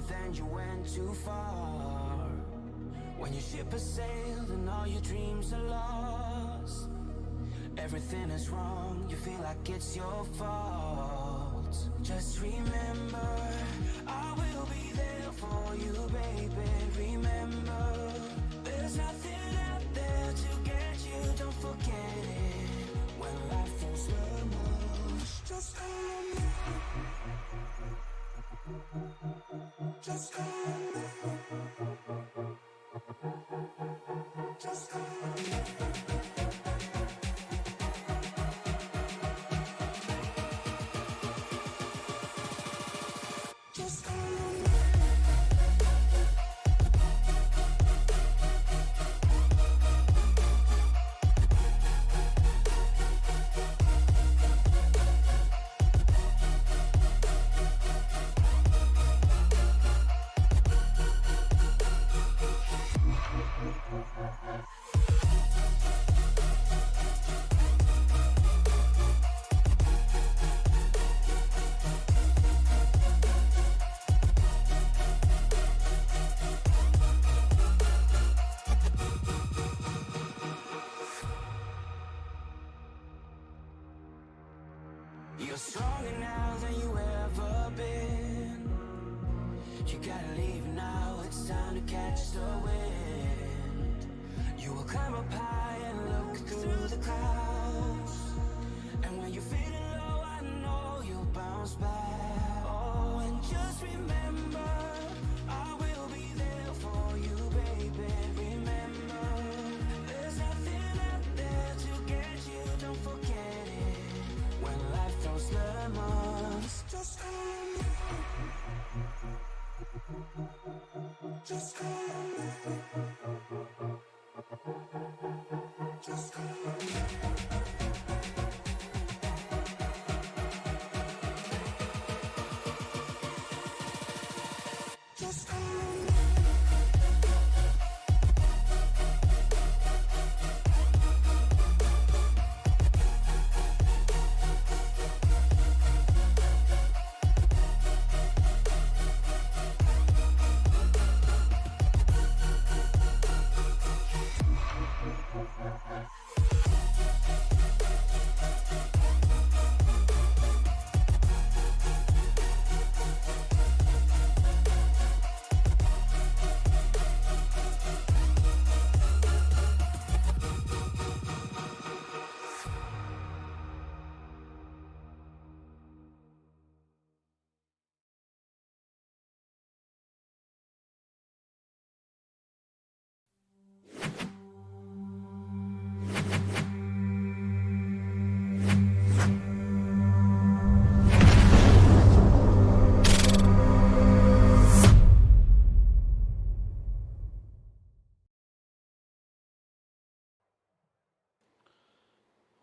then you went too far. When your ship has sailed and all your dreams are lost, everything is wrong, you feel like it's your fault. Just remember, I will be there for you, baby. Remember, there's nothing out there to get you, don't forget it. When life throws lemons, just call me. Just call me. Just call me. Just call me. You're stronger now than you ever been. You gotta leave now, it's time to catch the wind. You will climb up high and look through the clouds. And when you're feeling low, I know you'll bounce back. Oh, and just remember, I will be there for you, baby. Remember, there's nothing out there to get you, don't forget it. When life throws lemons, just call me. Just call me. Just call me. Just call me.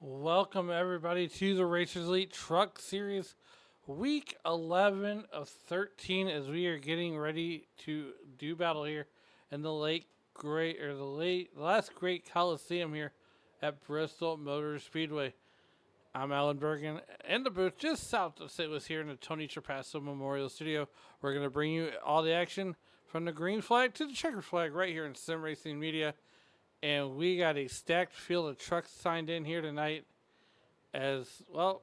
Welcome everybody to the Racers Elite Truck Series week 11 of 13 as we are getting ready to do battle here in the last great Coliseum here at Bristol Motor Speedway. I'm Alan Bergen in the booth just south of St. Louis here in the Tony Trapasso Memorial Studio. We're going to bring you all the action from the green flag to the checkered flag right here in Sim Racing Media. And we got a stacked field of trucks signed in here tonight. As well,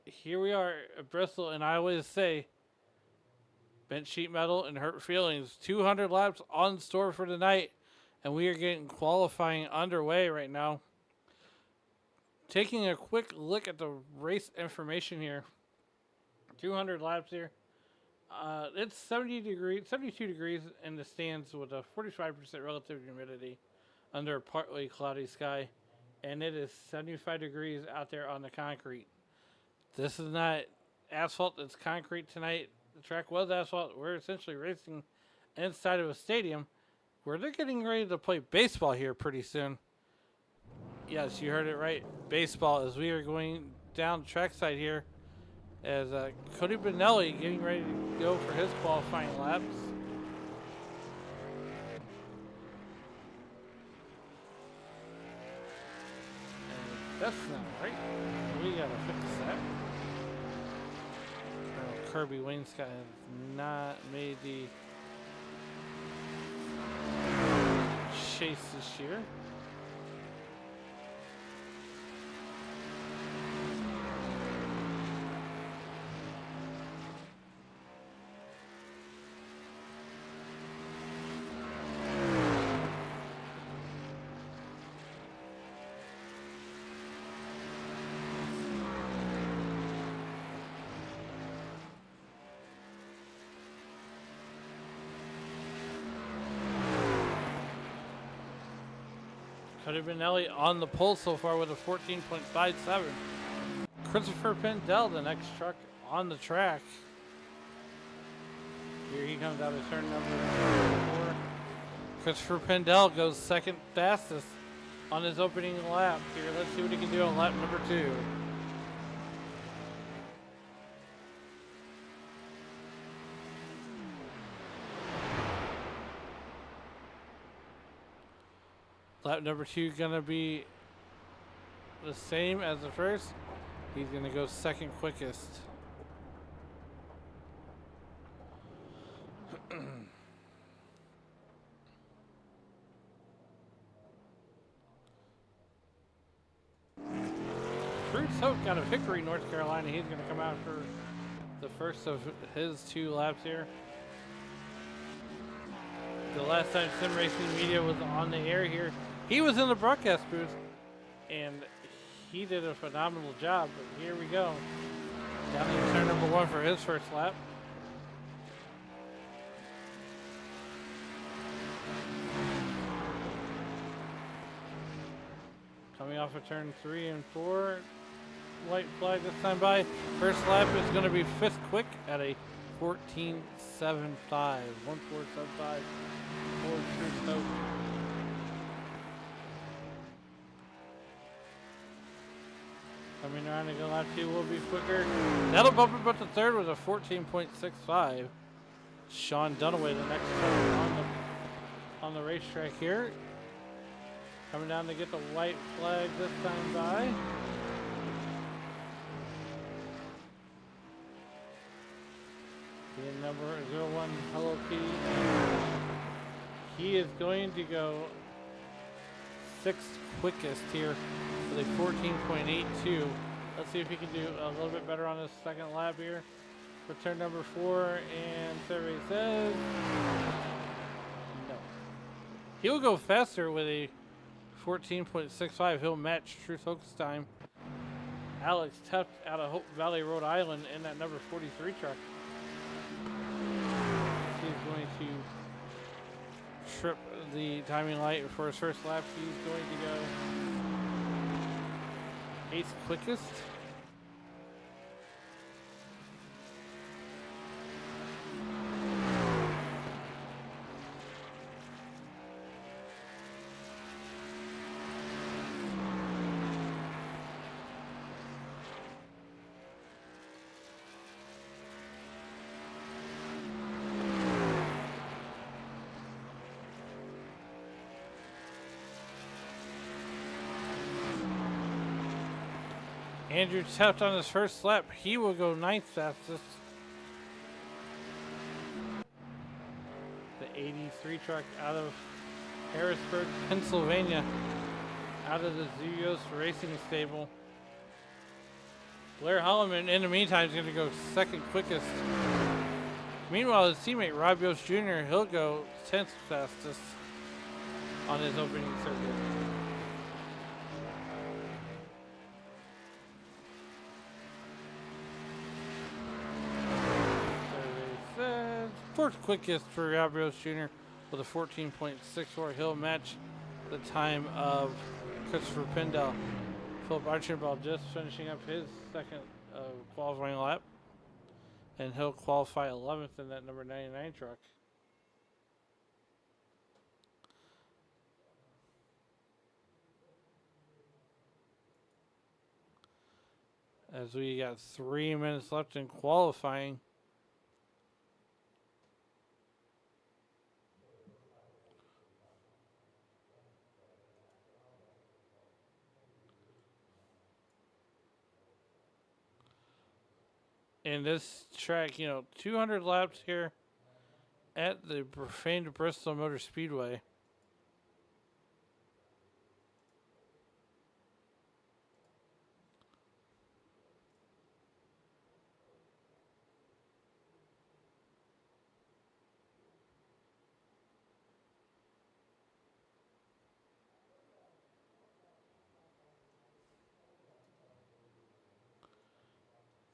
here we are at Bristol, and I always say, bent sheet metal and hurt feelings. 200 laps on store for tonight, and we are getting qualifying underway right now. Taking a quick look at the race information here. 200 laps here. It's 72 degrees in the stands with a 45% relative humidity under a partly cloudy sky, and it is 75 degrees out there on the concrete. This is not asphalt, it's concrete tonight. The track was asphalt. We're essentially racing inside of a stadium where they're getting ready to play baseball here pretty soon. Yes, you heard it right. Baseball, as we are going down trackside here as Cody Benelli getting ready to go for his qualifying laps. That's not right. We gotta fix that. Kirby Wainscott has not made the pace this year. Cody Benelli on the pole so far with a 14.57. Christopher Pendel, the next truck on the track. Here he comes out of turn number 4. Christopher Pendel goes second fastest on his opening lap. Here, let's see what he can do on lap number 2. Lap number 2 gonna be the same as the first. He's gonna go second quickest. Bruce Hope out of Hickory, North Carolina. He's gonna come out for the first of his 2 laps here. The last time Sim Racing Media was on the air here, he was in the broadcast booth, and he did a phenomenal job. But here we go. Down to turn number 1 for his first lap. Coming off of turn 3 and 4. White flag this time by. First lap is going to be 5th quick at a 14.75. 1.475 for Bruce Hope. Coming around to lap 2 will be quicker. That'll bump him up to 3rd with a 14.65. Sean Dunaway, the next truck on the racetrack here. Coming down to get the white flag this time by. The number 01 Hello Kitty. He is going to go 6th quickest here with a 14.82. Let's see if he can do a little bit better on his second lap here for turn number 4. And survey says no. He'll go faster with a 14.65. He'll match Truth Hope's time. Alex Tuft out of Hope Valley, Rhode Island in that number 43 truck. He's going to trip the timing light for his first lap. He's going to go 8th quickest. Andrew Tuft on his first lap. He will go 9th fastest. The 83 truck out of Harrisburg, Pennsylvania. Out of the Zuyos Racing Stable. Blair Holloman, in the meantime, is going to go 2nd quickest. Meanwhile, his teammate, Rob Yost Jr., he'll go 10th fastest on his opening circuit. Fourth quickest for Rob Yost Jr. with a 14.64. He'll match the time of Christopher Pendel. Philip Archibald just finishing up his second qualifying lap. And he'll qualify 11th in that number 99 truck. As we got 3 minutes left in qualifying. And this track, 200 laps here at the famed Bristol Motor Speedway.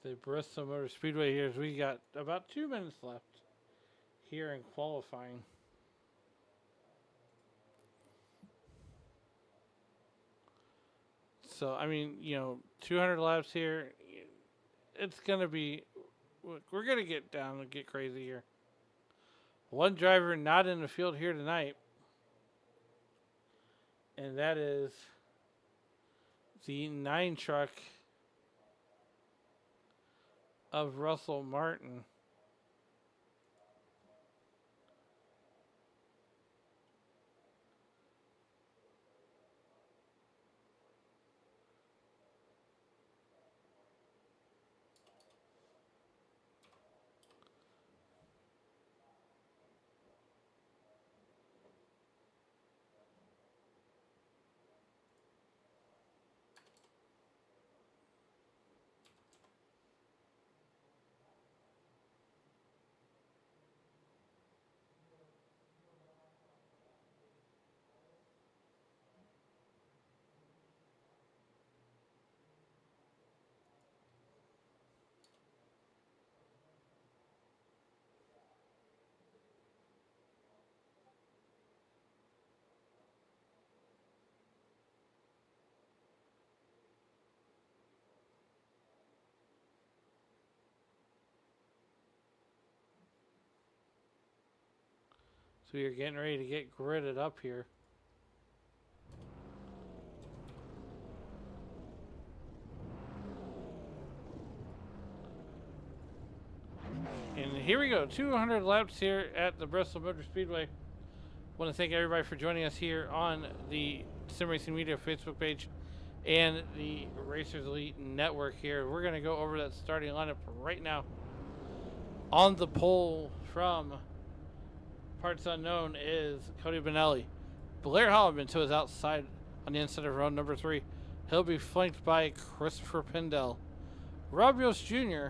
the Bristol Motor Speedway here as we got about 2 minutes left here in qualifying. So, I mean, 200 laps here. It's going to be, we're going to get down and get crazy here. One driver not in the field here tonight, and that is the 9 truck of Russell Martin. So you're getting ready to get gridded up here. And here we go, 200 laps here at the Bristol Motor Speedway. Want to thank everybody for joining us here on the Sim Racing Media Facebook page and the Racers Elite Network here. We're going to go over that starting lineup right now. On the pole from Parts Unknown is Cody Benelli. Blair Holloman to his outside on the inside of row number 3. He'll be flanked by Christopher Pindell. Rob Yost Jr.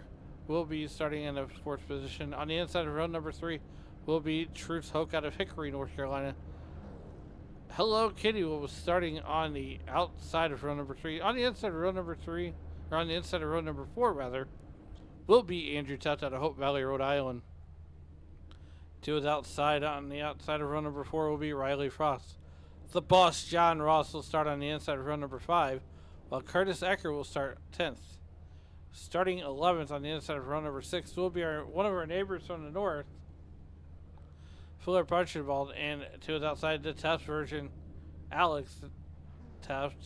will be starting in the 4th position. On the inside of row number 3 will be Truce Hoke out of Hickory, North Carolina. Hello Kitty will be starting on the outside of row number 3. On the inside of row number 3, or on the inside of row number 4 rather, will be Andrew Tutt out of Hope Valley, Rhode Island. To his outside, on the outside of row number 4 will be Riley Frost. The boss, John Ross, will start on the inside of row number 5, while Curtis Ecker will start 10th. Starting 11th on the inside of row number 6 will be one of our neighbors from the north, Philip Archibald, and to his outside, the Taft version, Alex Taft,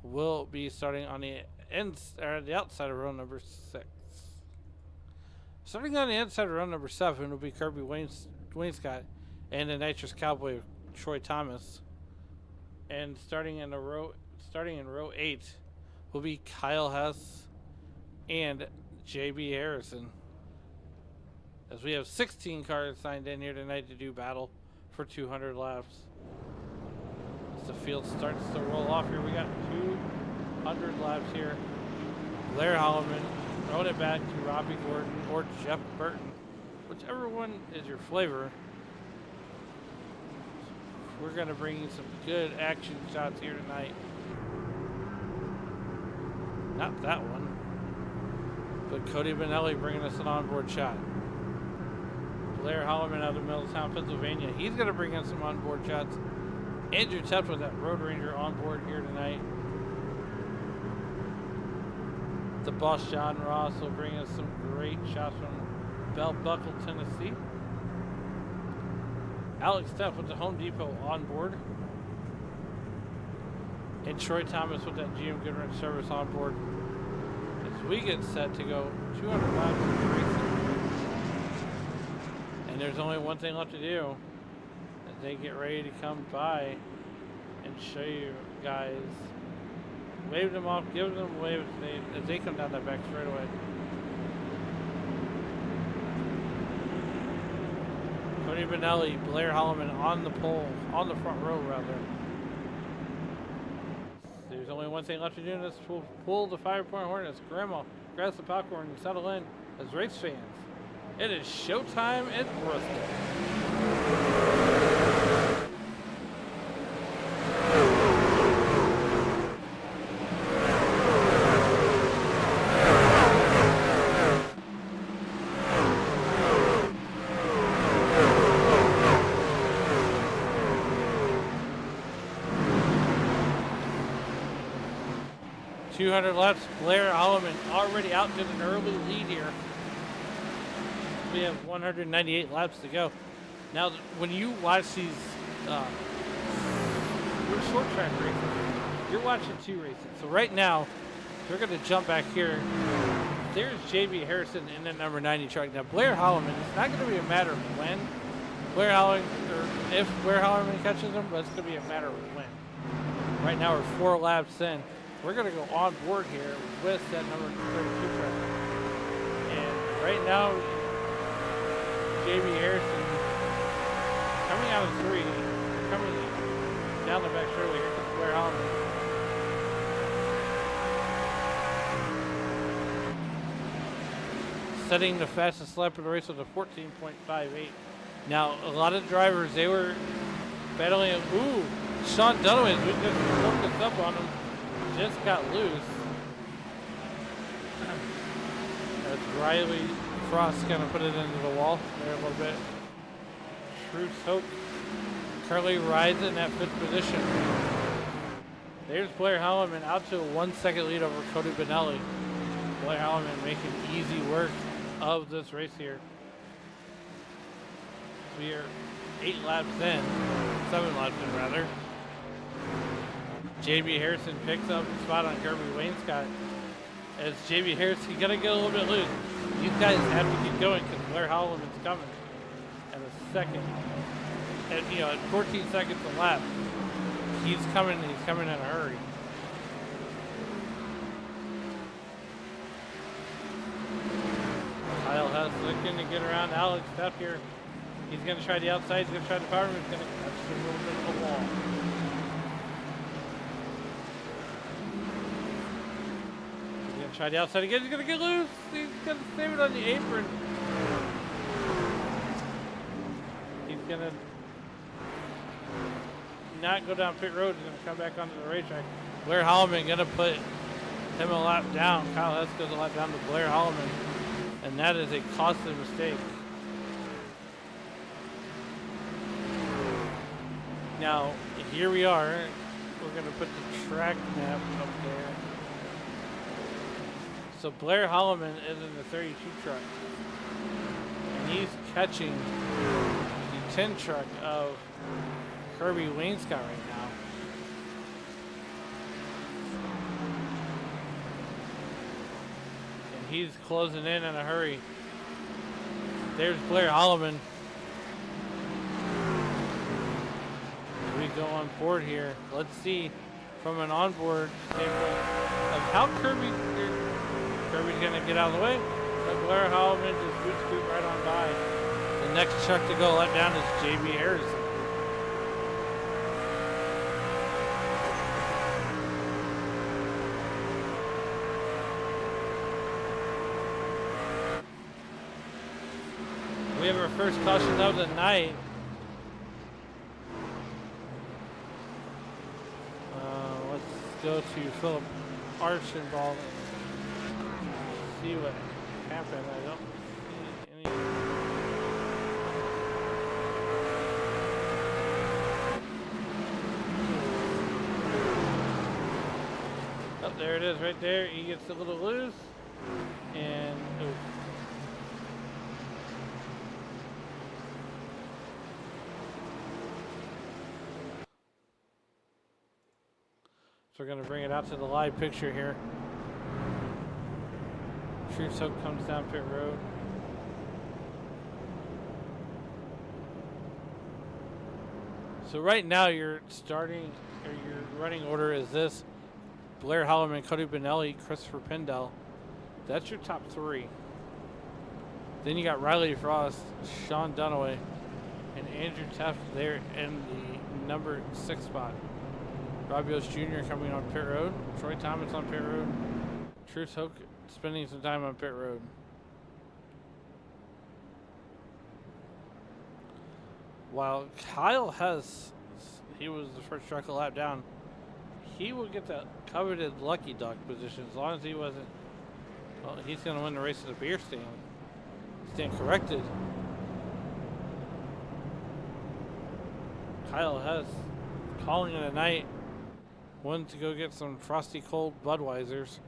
will be starting on the outside of row number 6. Starting on the inside of row number 7 will be Kirby Wainscott and the Nitrous Cowboy Troy Thomas. And starting in row 8 will be Kyle Hess and JB Harrison. As we have 16 cars signed in here tonight to do battle for 200 laps. As the field starts to roll off here, we got 200 laps here. Blair Holloman throwing it back to Robbie Gordon or Jeff Burton, whichever one is your flavor. We're going to bring you some good action shots here tonight. Not that one, but Cody Benelli bringing us an onboard shot. Blair Holloman out of Middletown, Pennsylvania. He's going to bring us some onboard shots. Andrew Tutt with that Road Ranger onboard here tonight. The boss, John Ross, will bring us some great shots from Bell Buckle, Tennessee. Alex Steff with the Home Depot onboard. And Troy Thomas with that GM Goodwrench service onboard. As we get set to go 200 laps of the racing. And there's only one thing left to do. As they get ready to come by and show you guys. Wave them off, give them a wave as they come down that back straightaway. Cody Benelli, Blair Holloman on the pole, on the front row rather. There's only one thing left to do in this. Pull the 5-point horn as Grandma grabs the popcorn and settle in as race fans. It is showtime at Bristol. 200 laps. Blair Holloman already out to an early lead here. We have 198 laps to go. Now, when you watch these short track races, you're watching two races. So right now, we're going to jump back here. There's JB Harrison in the number 90 truck. Now, Blair Holloman, it's not going to be a matter of when Blair Holloman, or if Blair Holloman catches him, but it's going to be a matter of when. Right now, we're 4 laps in. We're going to go on board here with that number 32 truck. And right now, JB Harrison coming out of 3, coming down the back straightaway. Here comes Blair Holloman. Setting the fastest lap of the race with a 14.58. Now, a lot of drivers, they were battling. Ooh, Sean Dunaway, we just focused up on him, just got loose. As Riley Frost kind of put it into the wall there a little bit. Truce Hoke currently rides in that 5th position. There's Blair Holloman out to a 1 second lead over Cody Benelli. Blair Holloman making easy work of this race here. We are 8 laps in, 7 laps in rather. JB Harrison picks up the spot on Kirby Wainscott. As JB Harrison, you gotta get a little bit loose. You guys have to keep going because Blair Holloman's coming at a second. At 14 seconds a lap. He's coming in a hurry. Kyle Hess looking to get around Alex Stepp here. He's going to try the outside. He's going to try the power. He's going to catch a little bit of the wall. He's going to try the outside again. He's going to get loose. He's going to save it on the apron. He's going to not go down pit road. He's going to come back onto the racetrack. Blair Holloman going to put him a lap down. Kyle Hess goes a lap down to Blair Holloman. And that is a costly mistake. Now, here we are. We're going to put the track map up there. So Blair Holloman is in the 32 truck. And he's catching the 10 truck of Kirby Wainscott right now. And he's closing in a hurry. There's Blair Holloman. We go on board here. Let's see from an onboard standpoint of how Kirby's going to get out of the way. But Blair Holloman just boot scoot right on by. The next truck to go let down is JB Harrison. We have our first caution of the night. Go to Philip Archambault and see what happened. I don't see any. Oh, there it is right there. He gets a little loose. And ooh. So we're going to bring it out to the live picture here. Truce Hoke comes down pit road. So right now your running order is this. Blair Holloman, Cody Benelli, Christopher Pendell. That's your top 3. Then you got Riley Frost, Sean Dunaway, and Andrew Taft there in the number 6 spot. Robbie Oates Jr. coming on pit road. Troy Thomas on pit road. Truce Hoke spending some time on pit road. While Kyle Hess, he was the first truck a lap down, he will get that coveted lucky duck position as long as he wasn't. Well, he's going to win the race at the beer stand. Stand corrected. Kyle Hess calling it a night. Went to go get some frosty cold Budweisers.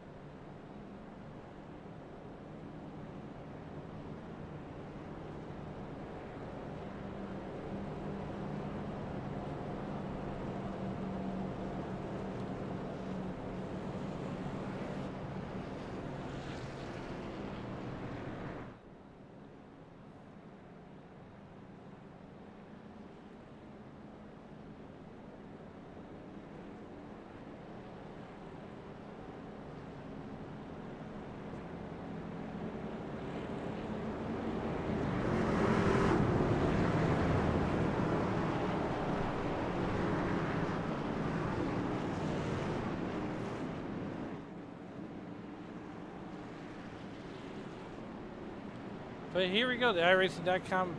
But here we go, the iRacing.com,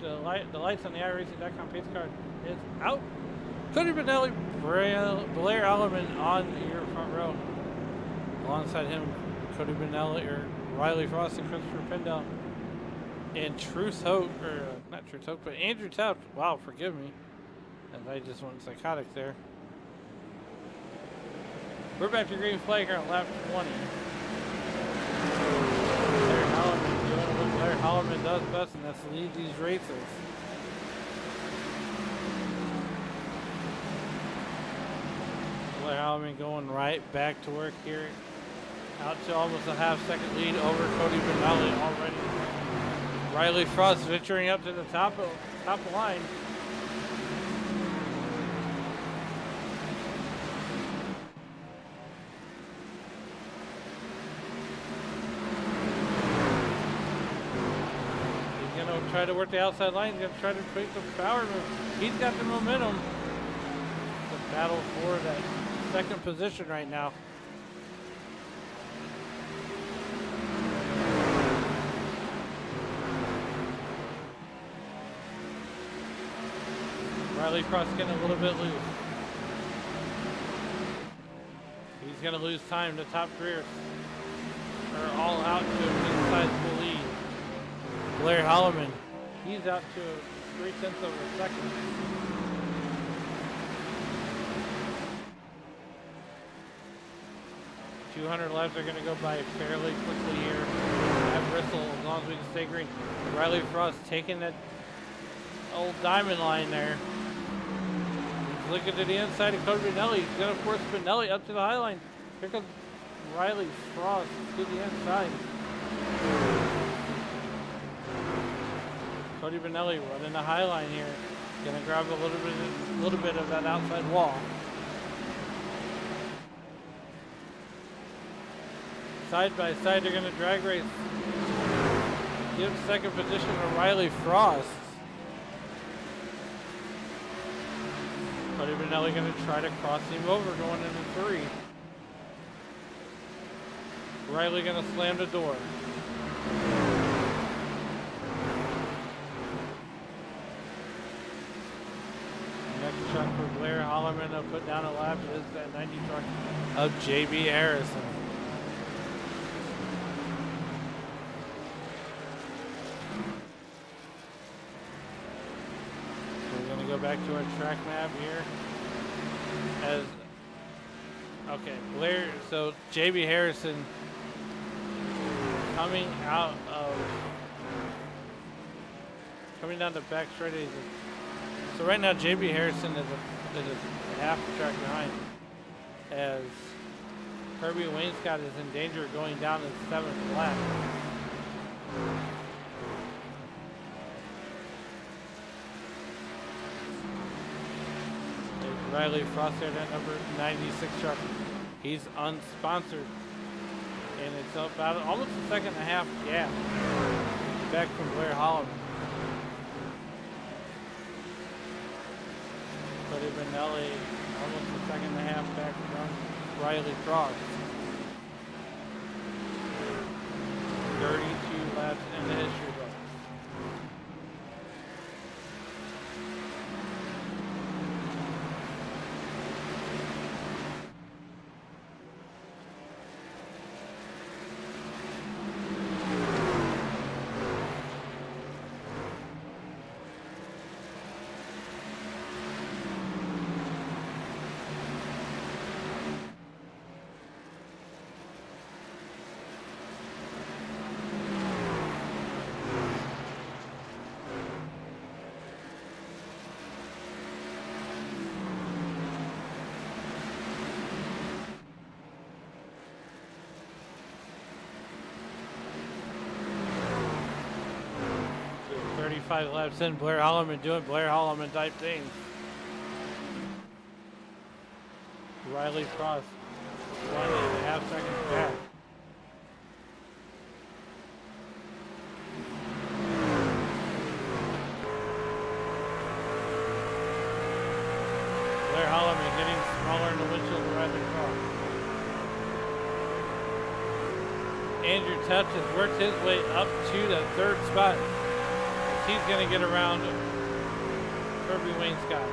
the lights on the iRacing.com pace card is out. Cody Benelli, Blair Alleman on your front row. Alongside him, Cody Benelli, or Riley Frost and Christopher Pendel. And Truth Hope, or not Truth Hope, but Andrew Taft. Wow, forgive me. And I just went psychotic there. We're back to green flag here on lap 20. Blair Hollerman does best, and that's to lead these races. Blair Hollerman going right back to work here. Out to almost a half-second lead over Cody Benelli already. Riley Frost venturing up to the top of the line. Try to work the outside line. He's going to try to create some power move. He's got the momentum. The battle for that second position right now. Riley Cross getting a little bit loose. He's going to lose time. The top three are all out to a sizable lead. Blair Hollerman, he's out to 0.3 of a second. .200 laps are going to go by fairly quickly here at Bristol, as long as we can stay green. Riley Frost taking that old diamond line there. He's looking to the inside of Cody Benelli. He's going to force Benelli up to the high line. Here comes Riley Frost to the inside. Cody Benelli running the high line here. Gonna grab a little bit of that outside wall. Side by side, they're gonna drag race. Give second position to Riley Frost. Cody Benelli gonna try to cross him over going into 3. Riley gonna slam the door. Next truck for Blair Hollerman to put down a lap is that 90 truck of JB Harrison. So we're going to go back to our track map here. Blair, so JB Harrison coming down the back straight. So right now, JB Harrison is a half a track behind, as Kirby Wainscott is in danger of going down in the 7th lap. There's Riley Frost there, that number 96 truck. He's unsponsored, and it's about almost a second and a half gap back from Blair Hollerman. Cody Benelli almost a second and a half back from Riley Frost. 32 laps in the history book. 5 laps in. Blair Holloman doing Blair Holloman type things. Riley Frost, 1.5 seconds back. Blair Holloman getting smaller in the windshield of Riley Frost. Andrew Tubbs has worked his way up to the 3rd spot. He's going to get around Kirby Wainscott.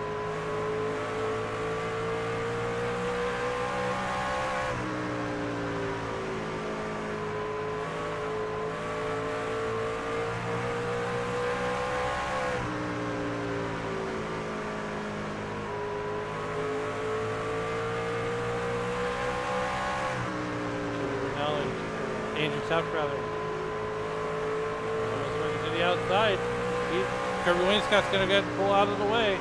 Andrew Tubbs, rather. Almost working to the outside. Kirby Wainscott's going to get pull out of the way.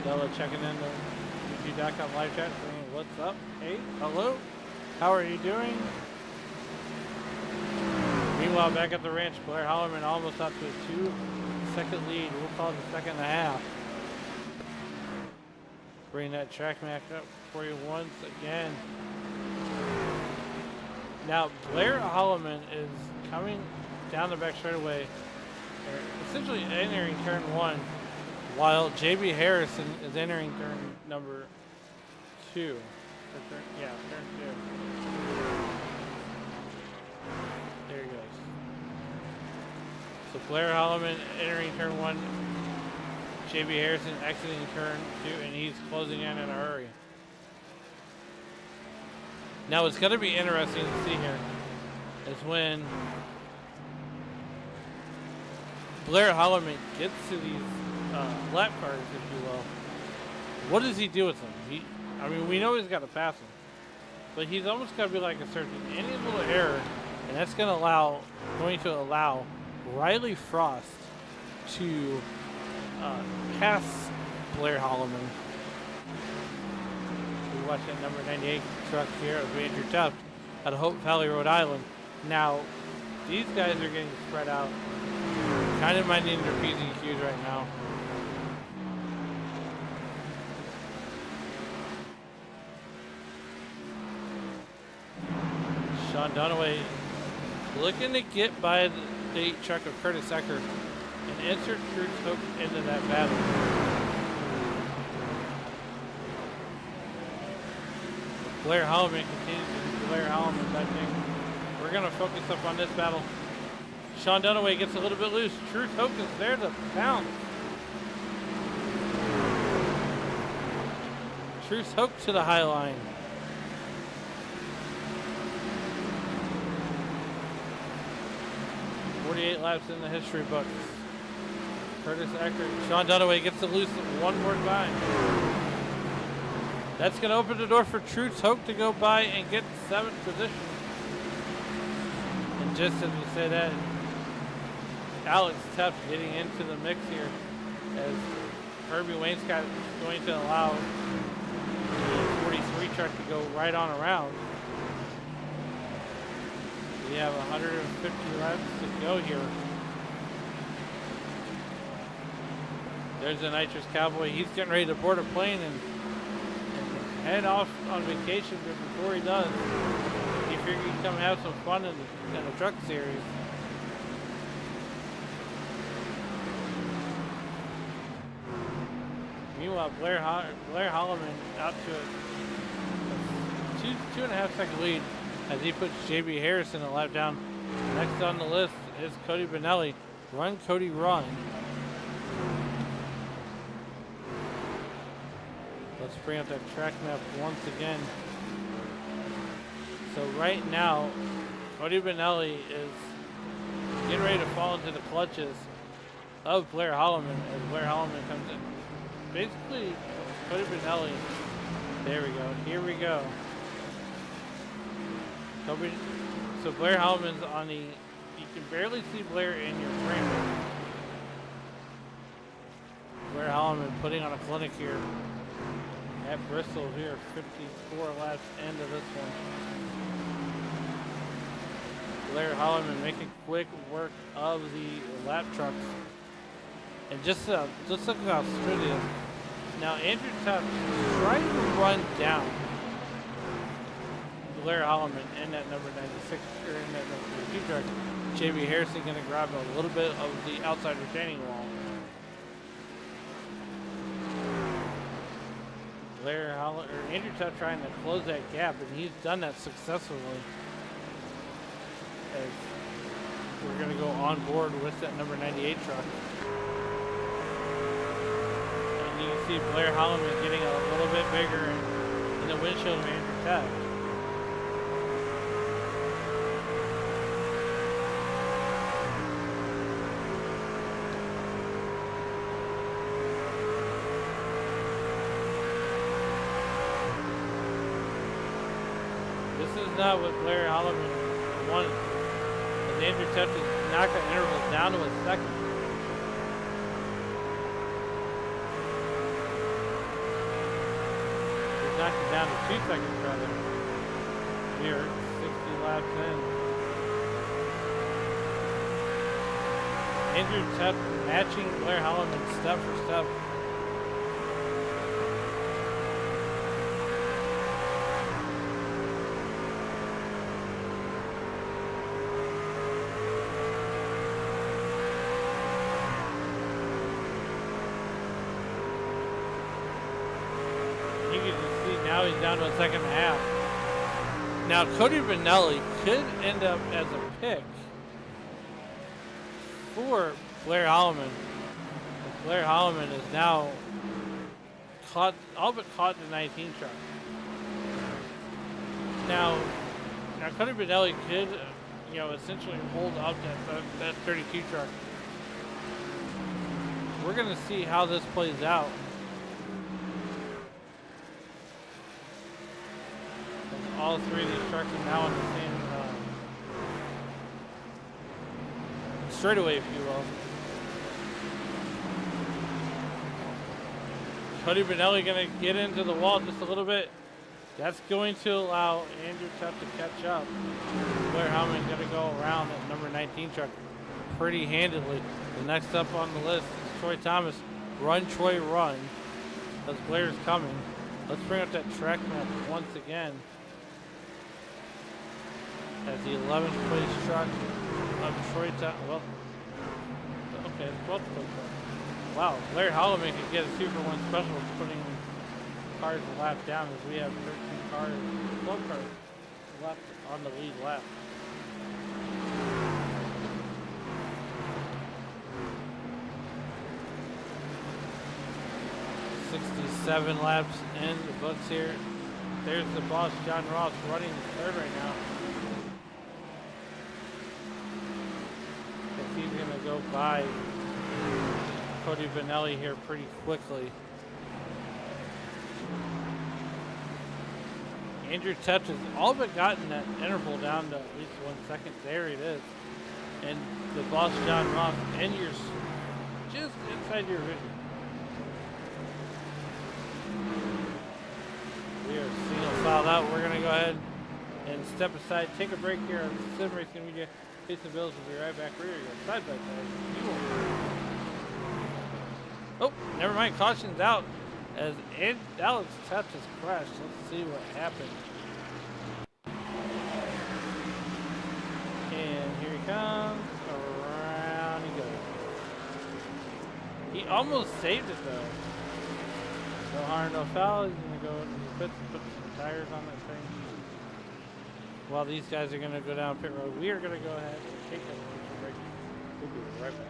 Della checking in the YouTube.com live chat saying, what's up? Hey, hello? How are you doing? Meanwhile, back at the ranch, Blair Holloman almost up to a 2-second lead. We'll call it the 2.5 seconds. Bring that track map up for you once again. Now, Blair Holloman is coming down the back straightaway, essentially entering turn 1, while JB Harrison is entering turn number 2. Turn 2. There he goes. So Blair Holloman entering turn 1, JB Harrison exiting turn 2, and he's closing in a hurry. Now, what's going to be interesting to see here is when Blair Holloman gets to these lap cars, if you will, what does he do with them? I mean, we know he's got to pass them, but he's almost got to be like a searching any little error, and that's going to allow Riley Frost to pass Blair Holloman. We watch that number 98 truck here of Andrew Tubbs out of Hope Valley, Rhode Island. Now, these guys are getting spread out, kind of minding their P's and Q's right now. Sean Dunaway looking to get by the 8 truck of Curtis Ecker and insert Truth Hope into that battle. Blair Holloman continues to Blair Holloman, I think. We're going to focus up on this battle. Sean Dunaway gets a little bit loose. Truth Hope is there to pounce. Truth Hope to the high line. .48 laps in the history books. Curtis Eckert. Sean Dunaway gets to loose one more time. That's going to open the door for Truth Hope to go by and get 7th position. And just as we say that, Alex Tepp getting into the mix here as Kirby Wainscott is going to allow the 43 truck to go right on around. We have 150 laps to go here. There's the Nitrous Cowboy. He's getting ready to board a plane and head off on vacation, but before he does, he figured he'd come have some fun in the truck series. Meanwhile, Blair Holloman out to a 2.5 second lead as he puts JB Harrison a lap down. Next on the list is Cody Benelli. Run, Cody, run. Let's bring up that track map once again. So right now, Cody Benelli is getting ready to fall into the clutches of Blair Holloman as Blair Holloman comes in. Basically, Cody Benelli, there we go, here we go. So Blair Holloman's on the, you can barely see Blair in your frame. Blair Holloman putting on a clinic here at Bristol here, 54 laps into this one. Blair Holloman making quick work of the lap trucks. And just look at how smooth it is. Now Andrew Tuck trying to run down Blair Holloman in that number 96 or in that number 2 truck. JB Harrison going to grab a little bit of the outside retaining wall. Andrew Tuck trying to close that gap, and he's done that successfully. As we're going to go on board with that number 98 truck. And you can see Blair Holloman getting a little bit bigger in the windshield of Andrew Tuck. This is not what Blair Holloman wanted. As Andrew Tuck is knocking the intervals down to a second. He's knocked it down to 2 seconds rather. We are 60 laps in. Andrew Tuck matching Blair Holloman step for step. Now he's down to a second and a half. Now Cody Benelli could end up as a pick for Blair Holloman. Blair Holloman is now caught, all but caught in the 19 truck. Now Cody Benelli could, essentially hold up that 32 truck. We're going to see how this plays out. All three of these trucks are now on the same straightaway, if you will. Cody Benelli going to get into the wall just a little bit. That's going to allow Andrew Tuck to catch up. Blair Holloman going to go around that number 19 truck pretty handily. The next up on the list is Troy Thomas. Run, Troy, run. As Blair's coming. Let's bring up that track map once again. As the 11th place truck of Troy Thomas. Well, okay, the 12th place truck. Wow, Blair Holloman could get a 2-for-1 special putting cars a lap down as we have 13 cars, 12 cars left on the lead lap. "67 laps in the books here." There's the boss, John Ross, running third right now. He's going to go by Cody Benelli here pretty quickly. Andrew Tuck has all but gotten that interval down to at least 1 second. There it is. And the boss, John Ross, and you're just inside your vision. We are single filed out. We're going to go ahead and step aside, take a break here on Sim Racing Media. Face the Bills will be right back. Rear, side by side. Oh, never mind. Caution's out as Alex Tuck has crashed. Let's see what happened. And here he comes. Around he goes. He almost saved it though. No harm, no foul. He's going to go and put some tires on that thing. While these guys are going to go down pit road, we are going to go ahead and take a break. We'll be right back.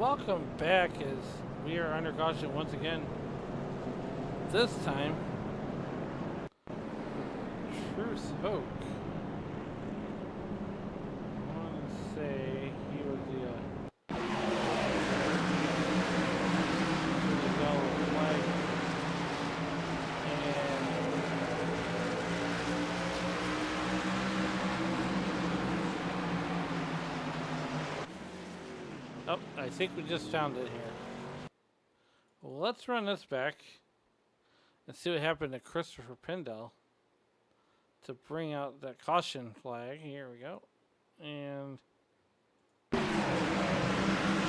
welcome back as we are under caution once again. This time, Truce Hoke. I want to say he was the yellow flag. Oh, I think we just found it here. Well, let's run this back and see what happened to Christopher Pendell to bring out that caution flag. Here we go. And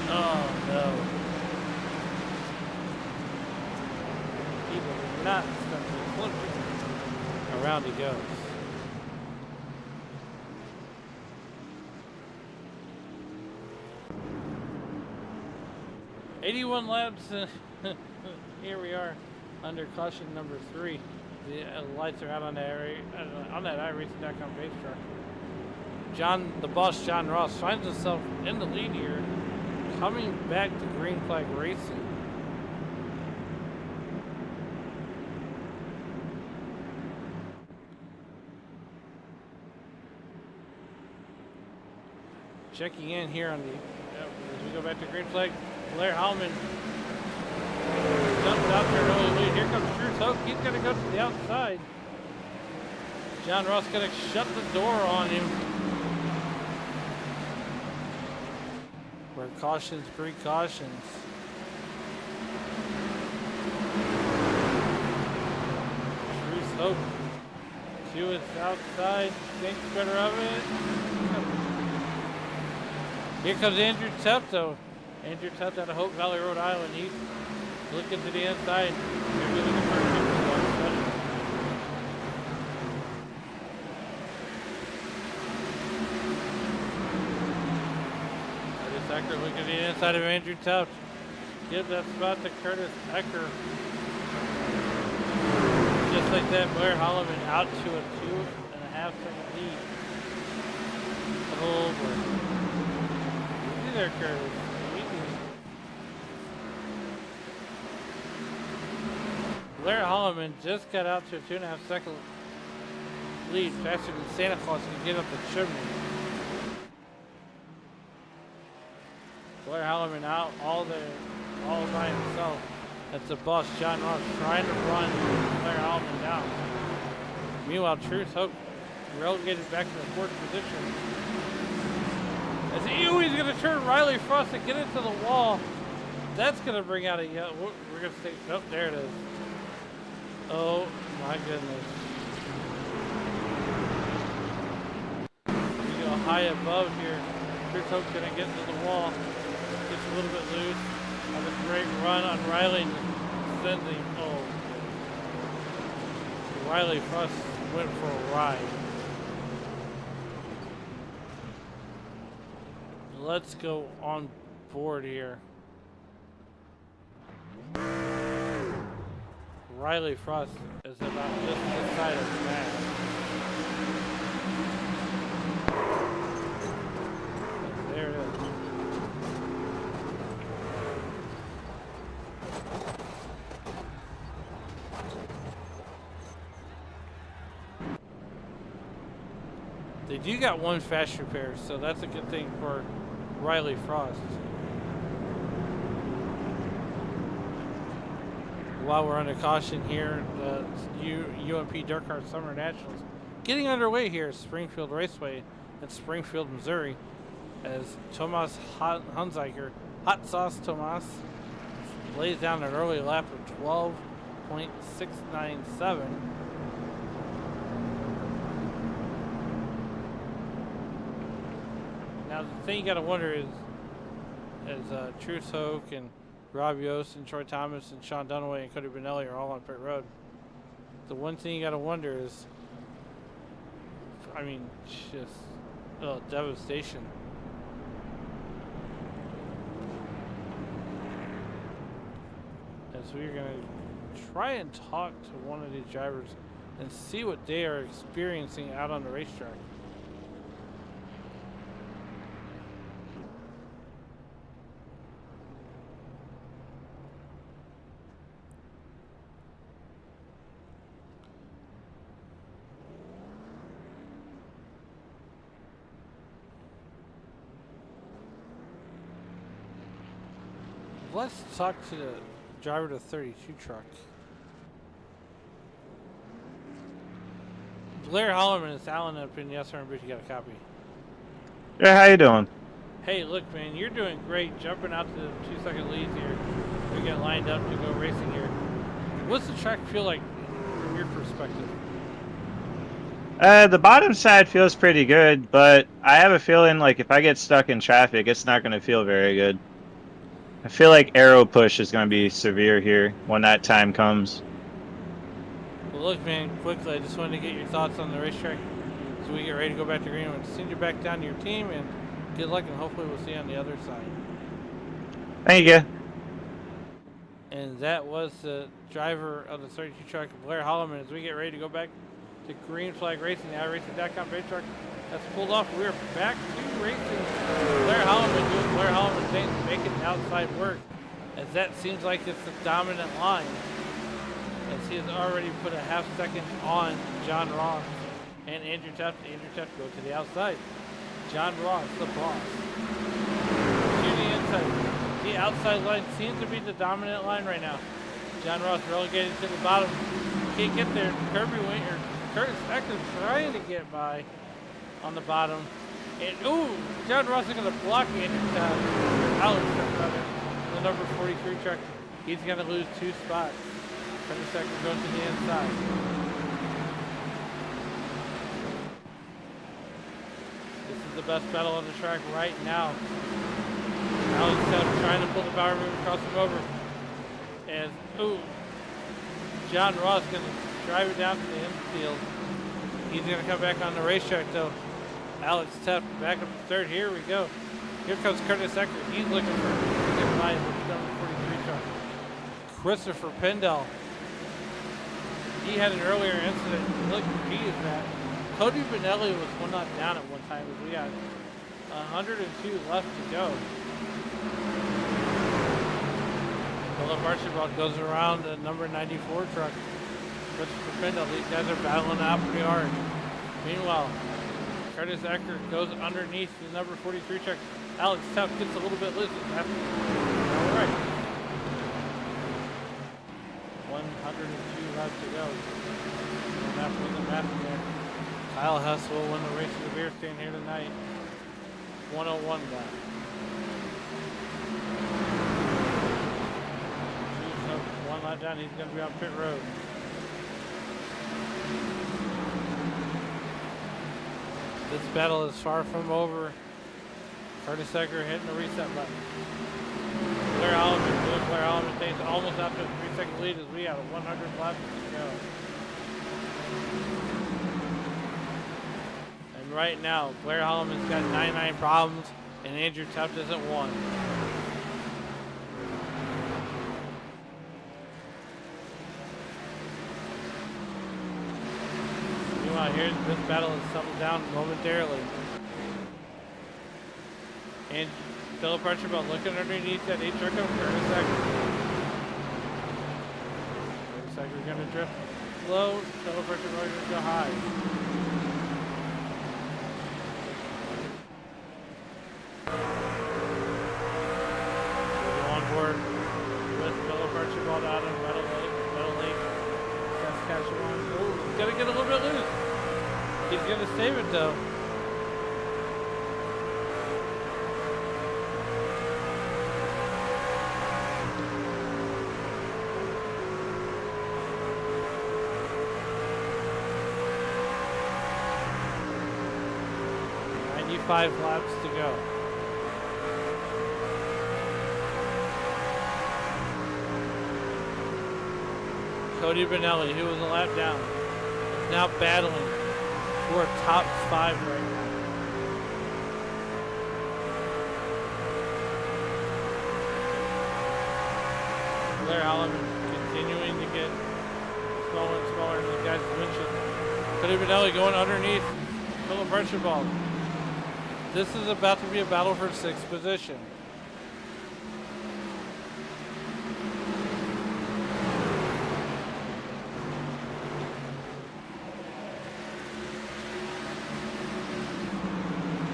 oh no. He will not stop the flip. Around he goes. "81 laps, here we are under caution number 3. The lights are out on that iRacing.com racetrack. The boss, John Ross, finds himself in the lead here, coming back to green flag racing. Checking in here on the, as we go back to green flag, Blair Hallman jumps out there early lead. Here comes Truce Hoke. He's going to go to the outside. John Ross going to shut the door on him. Where cautions breed cautions. Truce Hoke to its outside. Thinks better of it. Here comes Andrew Tepto. Andrew Tutt out of Hope Valley, Rhode Island. He's looking to the inside. They're looking for a Curtis Ecker looking at the inside of Andrew Tutt. Gives that spot to Curtis Ecker. Just like that, Blair Holloman out to a 2.5 second lead. Oh boy. Easy there, Curtis. Blair Holloman just got out to a 2.5 second lead, faster than Santa Claus can get up the chimney. Blair Holloman out all by himself. That's the boss, John Ross, trying to run Blair Holloman down. Meanwhile, Truce Hoke relegated back to the 4th position. As he's going to turn Riley Frost and get into the wall. That's going to bring out a yellow. We're going to say, oh, there it is. Oh my goodness. We go high above here. Truce Hoke's going to get into the wall. Gets a little bit loose. Have a great run on Riley and sends him. Oh. Riley Frost went for a ride. Let's go on board here. Riley Frost is about just this side of the map. There it is. They do got one fast repair, so that's a good thing for Riley Frost. While we're under caution here, the UMP Dirt Kart Summer Nationals getting underway here at Springfield Raceway in Springfield, Missouri, as Tomas Hunziker, Hot Sauce Tomas, lays down an early lap of 12.697. Now the thing you got to wonder is Truce Hoke and Rob Yost and Troy Thomas and Sean Dunaway and Cody Benelli are all on pit road. The one thing you got to wonder is, I mean, just devastation. And so we're going to try and talk to one of these drivers and see what they are experiencing out on the racetrack. let's talk to the driver of the 32 truck. Blair Holloman is Alan up in the SRM booth. You got a copy. Yeah, how you doing? Hey, look, man, you're doing great jumping out to the 2-second leads here. We're getting lined up to go racing here. What's the track feel like from your perspective? The bottom side feels pretty good, but I have a feeling like if I get stuck in traffic, it's not going to feel very good. I feel like arrow push is going to be severe here when that time comes. Well, look, man, quickly, I just wanted to get your thoughts on the racetrack so we get ready to go back to Greenwood. Send you back down to your team, and good luck, and hopefully we'll see you on the other side. Thank you. And that was the driver of the 32 truck, Blair Holloman, as we get ready to go back to Green Flag Racing, the iRacing.com race truck that's pulled off. We're back to racing. Blair Holloman doing Blair Holloman things, making outside work, as that seems like it's the dominant line, as he has already put a half second on John Ross and Andrew Tuft. Andrew Tuft go to the outside. John Ross, the boss, to the inside. The outside line seems to be the dominant line right now. John Ross relegated to the bottom. Can't get there. Curtis Eckler trying to get by on the bottom. And ooh, John Ross is going to block Andrew Tuft. The number 43 truck. He's going to lose 2 spots. Curtis Eckler goes to the inside. This is the best battle on the track right now. Alex Tuft trying to pull the power move across him over. And, ooh, John Ross going to drive it down to the infield. He's going to come back on the racetrack, though. Alex Tuft back up to third. Here we go. Here comes Curtis Eckler. He's looking for a good line with the number 43 truck. Christopher Pendell. He had an earlier incident. Look, he is back. Cody Benelli was one not down at one time, but we got 102 left to go. Philip Archibald goes around the number 94 truck. Christopher Pendell, these guys are battling out pretty hard. Meanwhile, Curtis Eckler goes underneath the number 43 truck. Alex Tuft gets a little bit loose. All right. 102 left to go. Wasn't mapping there. Kyle Hess will win the race to the beer stand here tonight. 101 left. One lap down, he's going to be on pit road. This battle is far from over. Curtis Eckler hitting the reset button. Blair Holloman doing Blair Holloman things almost out to a 3-second lead as we have 100 laps to go. And right now, Blair Holloman's got 99 problems and Andrew Tuft isn't one. Meanwhile, here this battle has settled down momentarily. And Philip Archibald looking underneath that 8 truck of Curtis Eckler. Curtis Eckler going to drift low. Philip Archibald going to go high. We'll go on board with Philip Archibald out of Meadow Lake, Saskatchewan. Oh, he's going to get a little bit loose. He's going to save it though. Five laps to go. Cody Benelli, who was a lap down, is now battling for a top 5 right now. Blair Holloman continuing to get smaller and smaller in the guy's windshield. Cody Benelli going underneath Philip Archibald. This is about to be a battle for 6th position.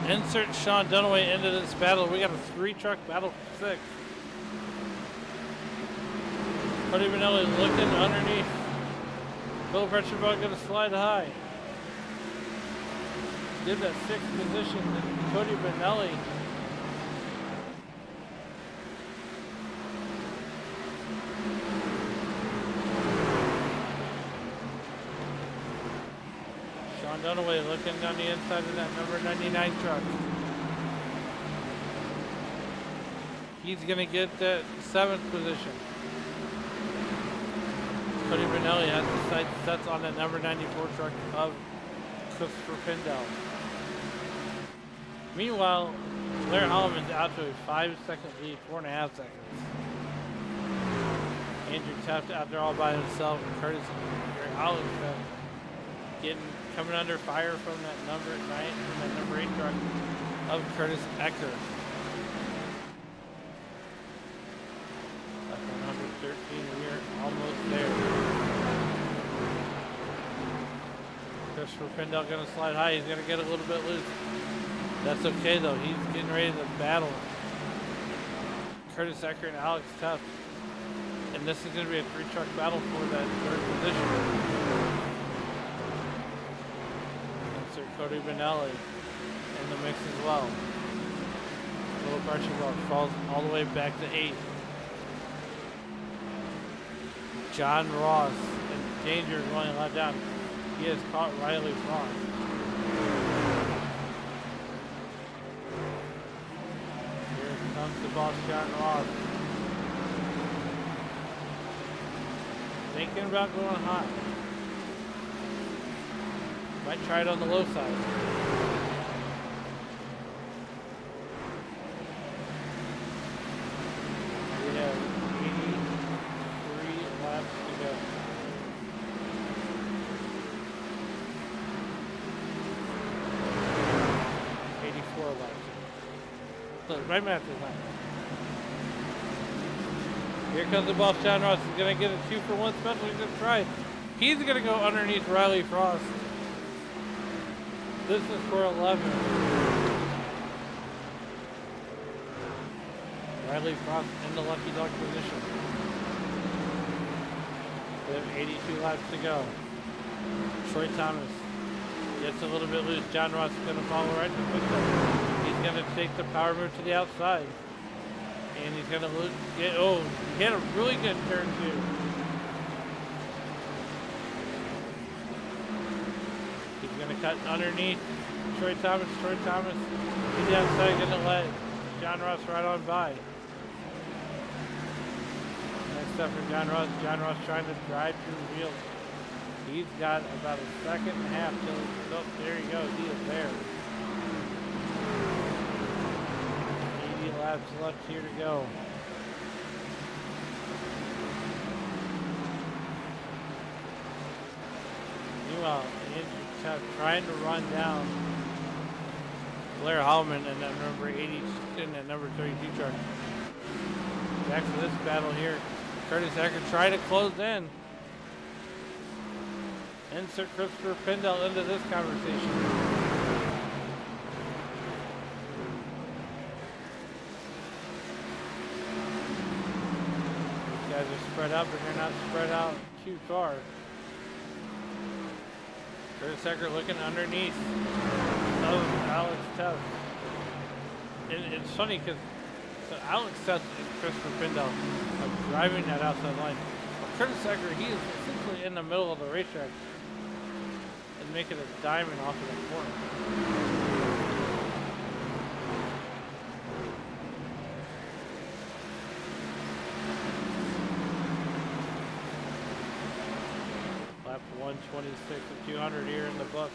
Insert Sean Dunaway into this battle. We got a 3-truck battle for 6th. Cody Benelli looking underneath. Low pressure ball gonna slide high. Give that sixth position to Cody Benelli. Sean Dunaway looking down the inside of that number 99 truck. He's gonna get that seventh position. Cody Benelli has the sights set on that number 94 truck of Christopher Pindell. Meanwhile, Blair Holloman's out to a 5-second lead, 4.5 seconds. Andrew Teft out there all by himself. Curtis Alex coming under fire from that number 8 truck of Curtis Ecker. Number 13, we're almost there. Christopher Pindell gonna slide high. He's gonna get a little bit loose. That's okay though. He's getting ready to battle Curtis Ecker and Alex Tuff. And this is gonna be a 3-truck battle for that third position. Insert Cody Benelli in the mix as well. Little pressure ball falls all the way back to 8th. John Ross in danger going to let down. He has caught Riley Frost. Here comes the boss, John Ross. Thinking about going hot. Might try it on the low side. We have 83 laps to go. So right math is not. Here comes the boss, John Ross. He's going to get a 2-for-1 special. He's going to try it. He's going to go underneath Riley Frost. This is for 11. Riley Frost in the lucky dog position. We have 82 laps to go. Troy Thomas gets a little bit loose. John Ross is going to follow right in the footsteps. He's going to take the power move to the outside. And he's going to get, he had a really good turn too. He's going to cut underneath Troy Thomas. Troy Thomas to the outside, going to let John Ross right on by. Next up for John Ross. John Ross trying to drive through the wheels. He's got about a second and a half till he's up. There he goes. He is there. 80 laps left here to go. Meanwhile, Andrew Tuck trying to run down Blair Hallman and that number 80 and that number 32 truck. Back to this battle here. Curtis Ecker trying to close in. Insert Christopher Pindell into this conversation. These guys are spread out, but they're not spread out too far. Curtis Ecker looking underneath of Alex Tuff. And it's funny because Alex Tuff and Christopher Pindell are driving that outside line. But Curtis Ecker, he is essentially in the middle of the racetrack and making a diamond off of the corner. Lap 126 of 200 here in the book.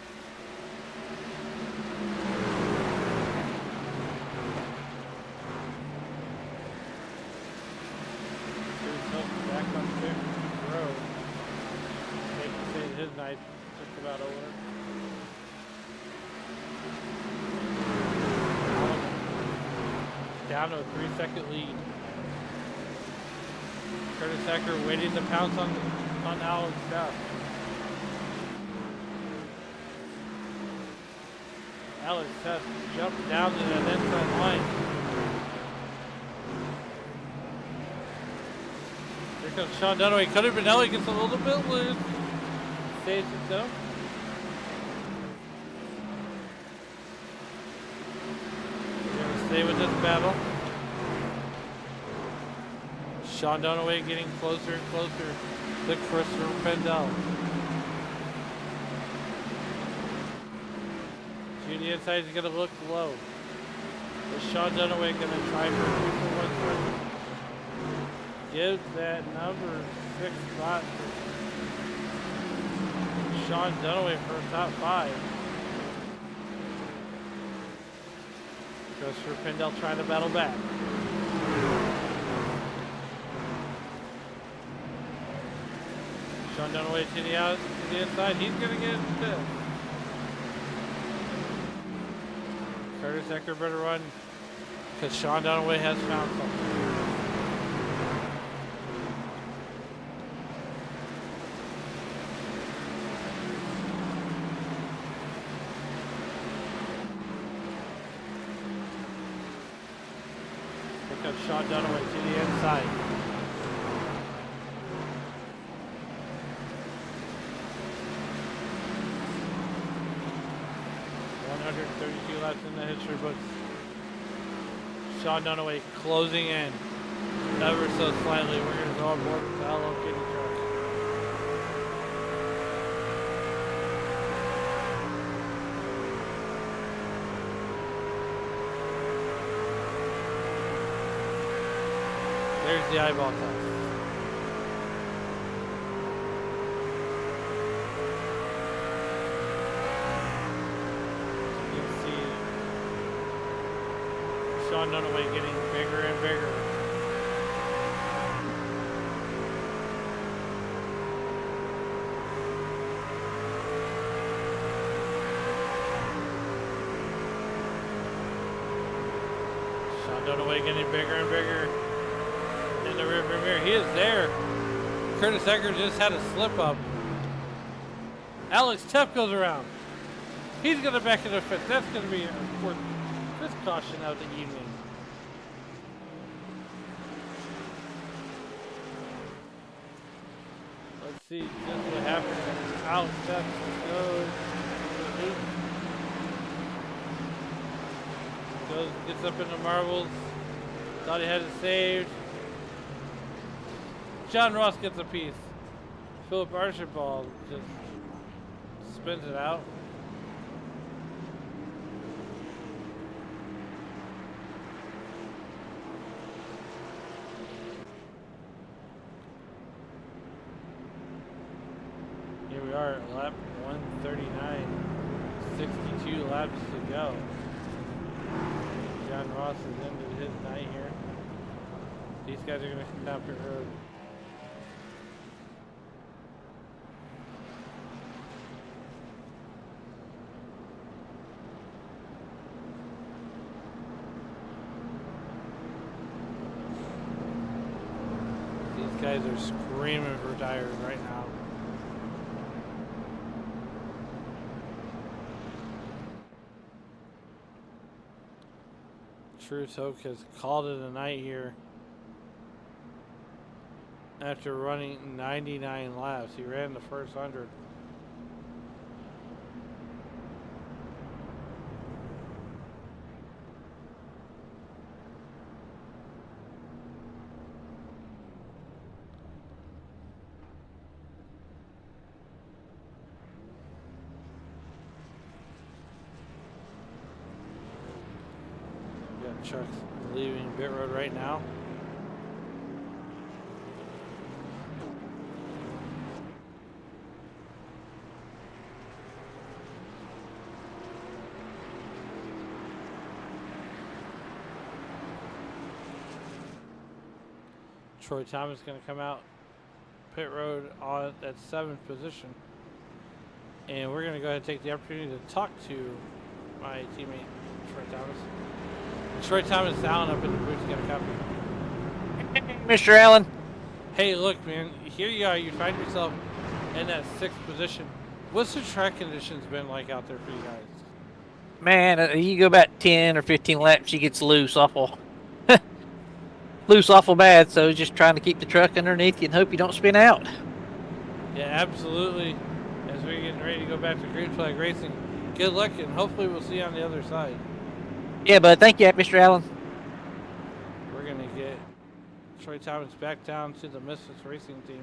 Back on fifth row. They can say that his night just about over. Down to a 3-second lead. Curtis Ecker waiting to pounce on Alex Tuff. Alex Tuff jumped down to that inside line. They're comes Sean Dunaway. Cody Benelli gets a little bit loose. Saves it though. We're going to stay with this battle. Sean Dunaway getting closer and closer to Christopher Pendel. To the inside, he's going to look low. Is Sean Dunaway going to try for a 2-for-1 swing? Gives that number 6 spot to Sean Dunaway for top 5. Christopher Pendel trying to battle back. Sean Dunaway to the inside. He's going to get it. Curtis Ecker better run because Sean Dunaway has found something. Pick up Sean Dunaway to the inside. Laps in the history books. Sean Dunaway closing in ever so slightly. We're going to go aboard with the Hello Kitty truck. There's the eyeball test. Sean Dunaway getting bigger and bigger. Sean Dunaway getting bigger and bigger in the rearview mirror. He is there. Curtis Ecker just had a slip up. Alex Tepp goes around. He's going to back into fifth. That's going to be important. First caution of the evening. Let's see just what happens. Out Tepp goes, gets up in the marbles. Thought he had it saved. John Ross gets a piece. Philip Archibald just spins it out. Here we are at lap 139. 62 laps to go. John Ross is into his night here. These guys are going to come down pit road. These guys are screaming for tires right now. Truth Oak has called it a night here after running 99 laps. He ran the first 100. Trucks leaving pit road right now. Troy Thomas is going to come out pit road on at 7th position. And we're going to go ahead and take the opportunity to talk to my teammate, Troy Thomas. Troy Thomas Allen up in the booth, got a copy. Hey, Mr. Allen. Hey, look, man, here you are. You find yourself in that 6th position. What's the track conditions been like out there for you guys? Man, you go about 10 or 15 laps, she gets loose awful. loose awful bad, so just trying to keep the truck underneath you and hope you don't spin out. Yeah, absolutely. As we're getting ready to go back to green flag racing, good luck, and hopefully we'll see you on the other side. Yeah, bud. Thank you, Mr. Allen. We're going to get Troy Thomas back down to the Misfits Racing team.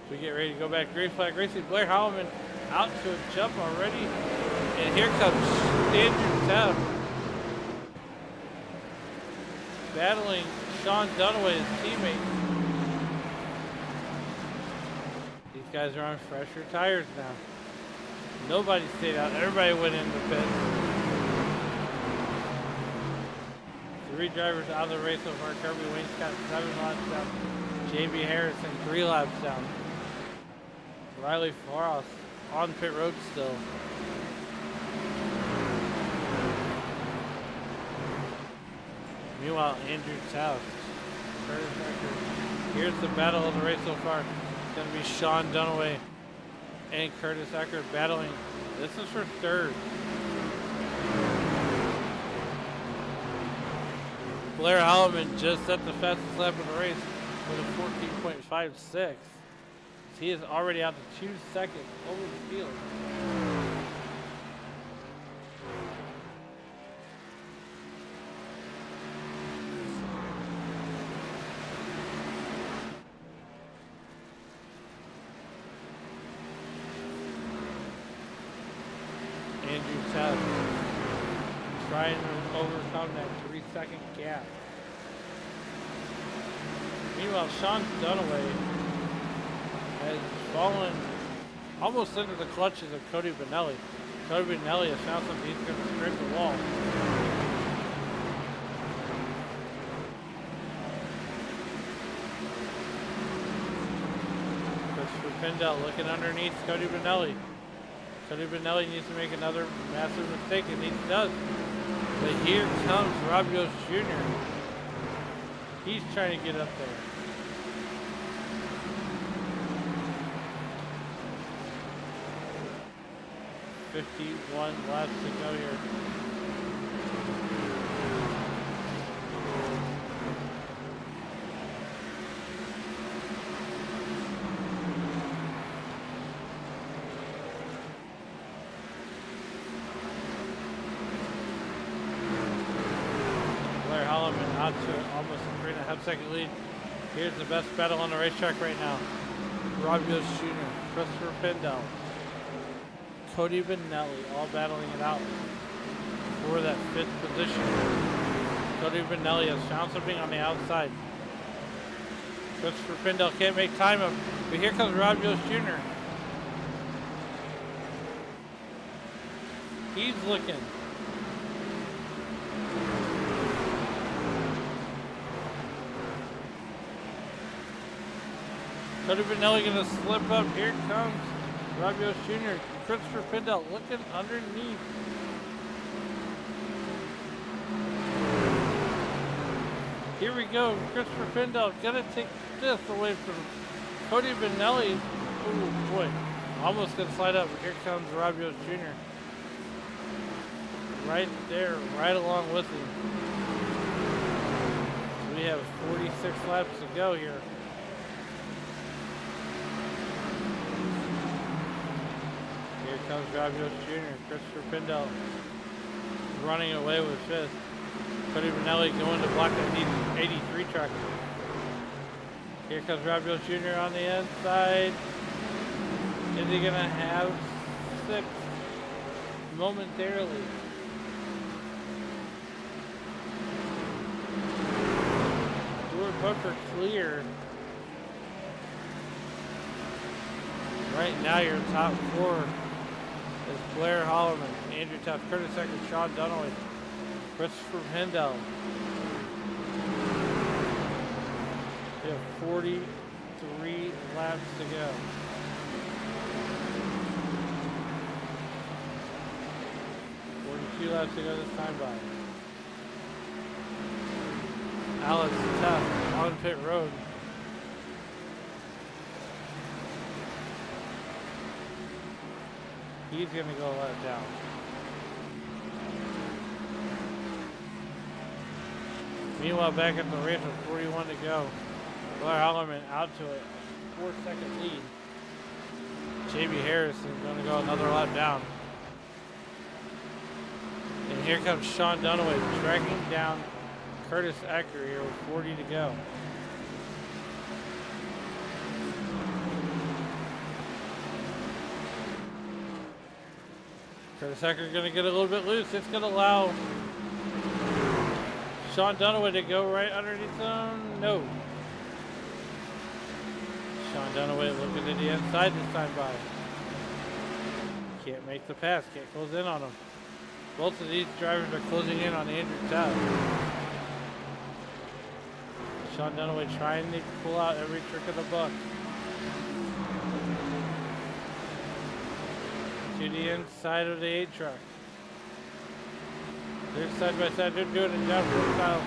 We get ready to go back to green flag racing. Blair Holloman out to a jump already. And here comes Andrew Tuff battling Sean Dunaway, his teammate. These guys are on fresher tires now. Nobody stayed out. Everybody went in the pit. 3 drivers out of the race so far. Kirby Wainscott 7 laps down. JB Harrison 3 laps down. Riley Frost on pit road still. Meanwhile, Andrew Taft. Here's the battle of the race so far. It's going to be Sean Dunaway and Curtis Eckert battling. This is for third. Blair Holloman just set the fastest lap of the race with a 14.56. He is already out to 2 seconds over the field. Andrew Tubb trying to overcome that 3-second gap. Meanwhile, Sean Dunaway has fallen almost into the clutches of Cody Benelli. Cody Benelli has found something he's going to scrape the wall. Christopher Pindell looking underneath Cody Benelli. Cody Benelli needs to make another massive mistake, and he does. But here comes Rob Yost Jr. He's trying to get up there. .51 laps to go here. Blair Holloman out to almost a 3.5-second lead. Here's the best battle on the racetrack right now. Rob Yost Jr., Christopher Pindell, Cody Benelli, all battling it out for that 5th position. Cody Benelli has found something on the outside. Christopher Pindell can't make time of, but here comes Rob Yost Jr. He's looking. Cody Benelli gonna slip up. Here comes Rob Yost Jr. Christopher Pindell looking underneath. Here we go. Christopher Pindell gonna take this away from Cody Benelli. Oh boy, almost gonna slide up. Here comes Rob Yost Jr. Right there, right along with him. We have 46 laps to go here. Here comes Rob Yost Jr. Christopher Pindell running away with 5th. Cody Benelli going to block that 83 truck. Here comes Rob Yost Jr. on the inside. Is he gonna have 6th momentarily? Stuart Booker clear. Right now your top 4 is Blair Holloman, Andrew Tuff, Curtis Eckert, Sean Dunaway, Christopher Pindell. We have 43 laps to go. Laps to go this time by. Alex Tuff on pit road. He's going to go let down. Meanwhile, back at the race with 41 to go. Blair Holloman out to a 4-second lead. JB Harrison going to go another lap down. And here comes Sean Dunaway tracking down Curtis Ecker here with 40 to go. Curtis Ecker going to get a little bit loose. It's going to allow Sean Dunaway to go right underneath him. No. Sean Dunaway looking to the inside this time by. Can't make the pass. Can't close in on him. Both of these drivers are closing in on Andrew Tubb. Sean Dunaway trying to pull out every trick of the book. To the inside of the 8 truck. They're side by side. They're doing it downfield style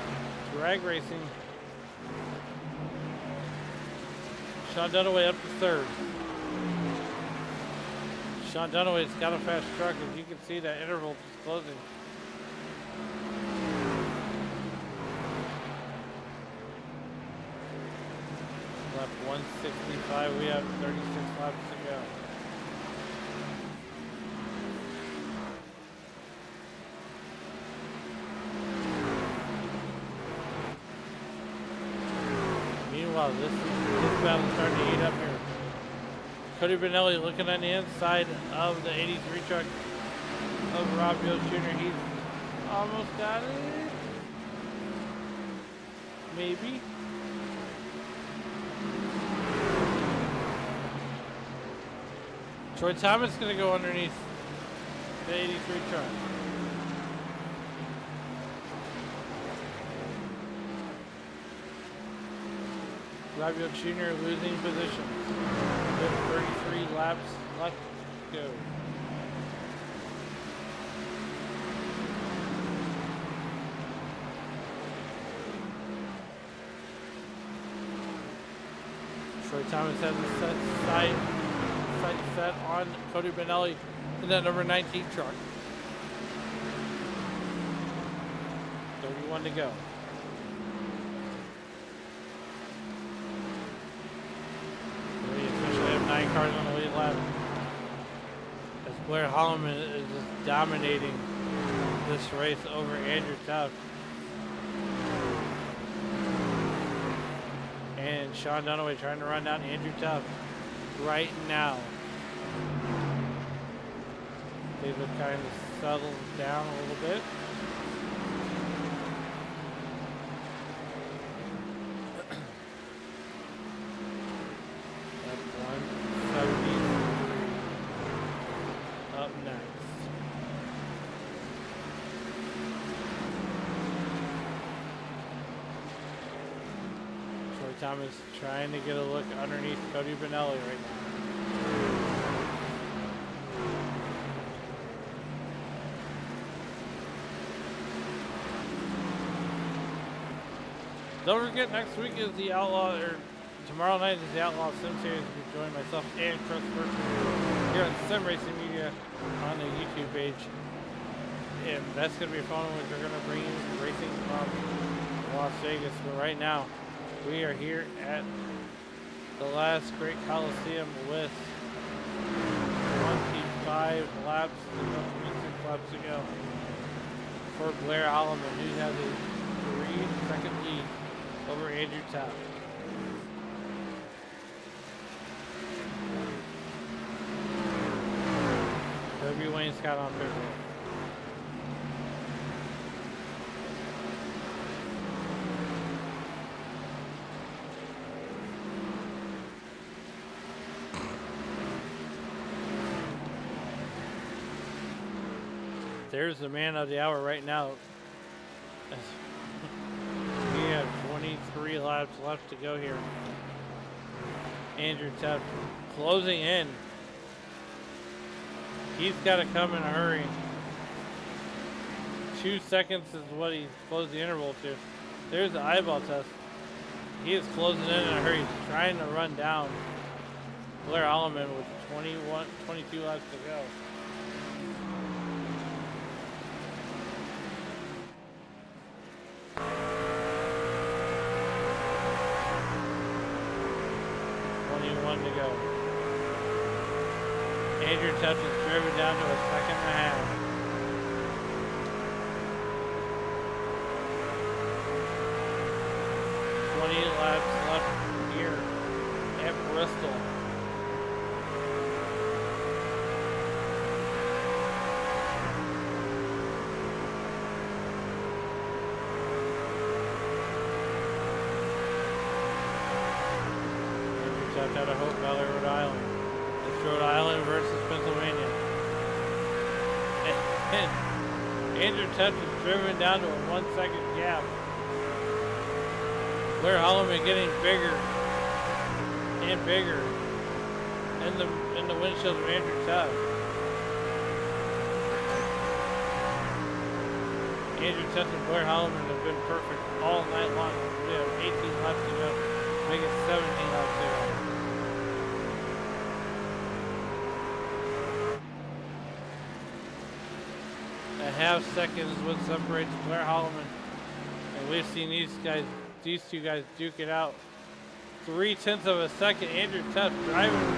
drag racing. Sean Dunaway up to 3rd. Sean Dunaway's got a fast truck, as you can see that interval is closing. Lap 165, we have 36 laps to go. Meanwhile, this battle's starting to heat up here. Cody Benelli looking on the inside of the 83 truck of Rob Jones Jr. He's almost got it. Maybe. Troy Thomas going to go underneath the 83 truck. Rob Jones Jr. losing position. With 33 laps left to go. Troy Thomas has a sight set on Cody Benelli in that number 19 truck. 31 to go. We officially have 9 cars on the lead lap. As Blair Holloman is just dominating this race over Andrew Tubb. And Sean Dunaway trying to run down Andrew Tubb right now. These have kind of settled down a little bit. That's 173 up next. Troy Thomas trying to get a look underneath Cody Benelli right now. Don't forget, next week is the Outlaw, or tomorrow night is the Outlaw Sim Series. You can join myself and Chris Burton here on Sim Racing Media on the YouTube page. And that's going to be fun when we're going to bring you racing from Las Vegas. But right now, we are here at the last Great Coliseum with 25 laps, 26 laps to go for Blair Holloman, who has a 3-second lead over Andrew Tubb. Kirby Wayne Scott on pit road. There's the man of the hour right now. We have 23 laps left to go here. Andrew Tubb closing in. He's got to come in a hurry. 2 seconds is what he closed the interval to. There's the eyeball test. He is closing in a hurry. He's trying to run down Blair Holloman with 22 laps to go. go. Andrew Tuff is driven down to a second and a half. 20 laps left here at Bristol. Andrew Tuff out of Hope Valley, Rhode Island. It's Rhode Island versus Pennsylvania. And Andrew Tuff is driven down to a 1 second gap. Blair Holloman getting bigger and bigger in the windshield of Andrew Tuff. Andrew Tuff and Blair Holloman have been perfect all night long. We have 18 laps to go. Make it 17 laps to go. A half second is what separates Blair Holloman. And we've seen these two guys duke it out. 0.3 of a second. Andrew Tuff driving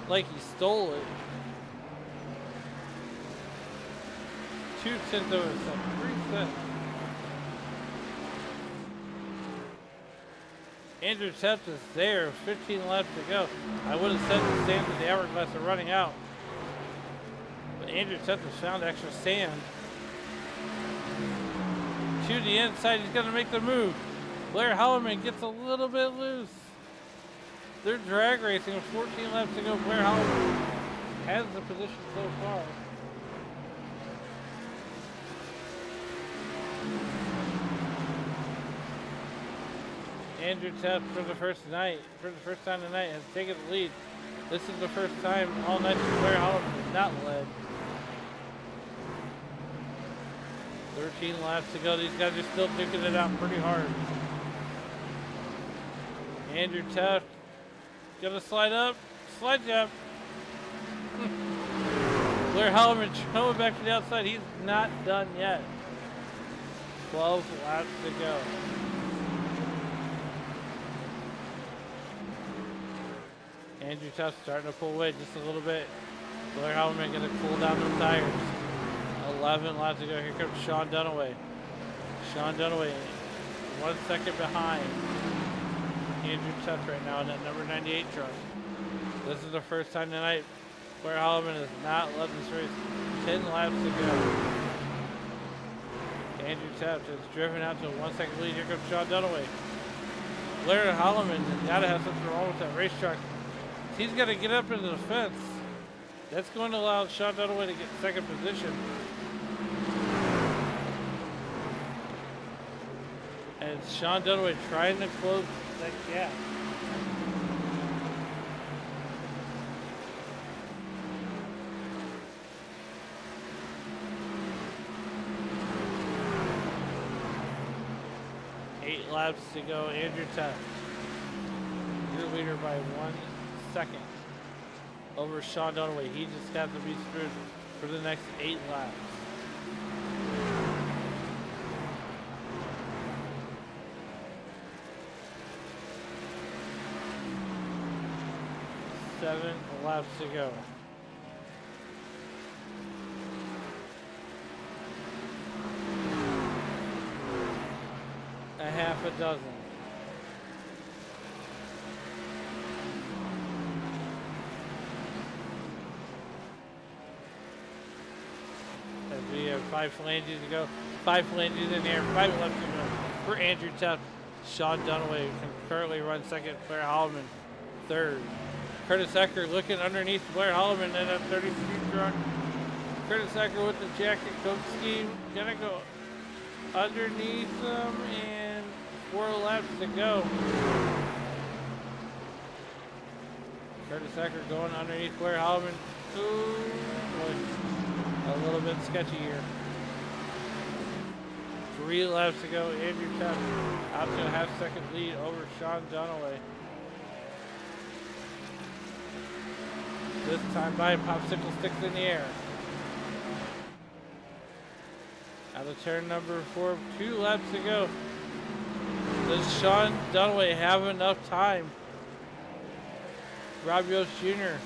like he stole it. 0.2 of a second. 0.3. Andrew Tuff is there. 15 laps to go. I would have said the sand that the hourglass are running out. But Andrew Tuff has found extra sand. To the inside, he's going to make the move. Blair Holloman gets a little bit loose. They're drag racing with 14 laps to go. Blair Holloman has the position so far. Andrew Tuff for the first time tonight has taken the lead. This is the first time all night that Blair Holloman has not led. 13 laps to go. These guys are still duking it out pretty hard. Andrew Tuff gonna slide up, slide jump. Blair Holloman going back to the outside. He's not done yet. 12 laps to go. Andrew Tuff starting to pull away just a little bit. Blair Holloman gonna cool down the tires. 11 laps to go. Here comes Sean Dunaway. Sean Dunaway 1 second behind Andrew Tuff right now in that number 98 truck. This is the first time tonight Blair Holloman has not led this race. 10 laps to go. Andrew Tuff has driven out to a 1 second lead. Here comes Sean Dunaway. Blair Holloman has got to have something wrong with that racetrack. He's got to get up into the fence. That's going to allow Sean Dunaway to get second position. And Sean Dunaway trying to close that gap. Eight laps to go. Andrew Tuff, your leader by 1 second over Sean Dunaway. He just has to be screwed for the next 8 laps. Seven laps to go. A half a dozen. As we have 5 phalanges to go. 5 phalanges in there. 5 laps to go for Andrew Tuff. Sean Dunaway can currently run second. Blair Holloman third. Curtis Ecker looking underneath Blair Holloman in that 33 truck. Curtis Ecker with the jacket coat scheme. Gonna go underneath them and 4 laps to go. Curtis Ecker going underneath Blair Holloman. Ooh, boy. A little bit sketchy here. 3 laps to go. Andrew Tuff out to a half-second lead over Sean Dunaway. This time by popsicle sticks in the air. Out of turn number 4, 2 laps to go. Does Sean Dunaway have enough time Rob Yost Jr.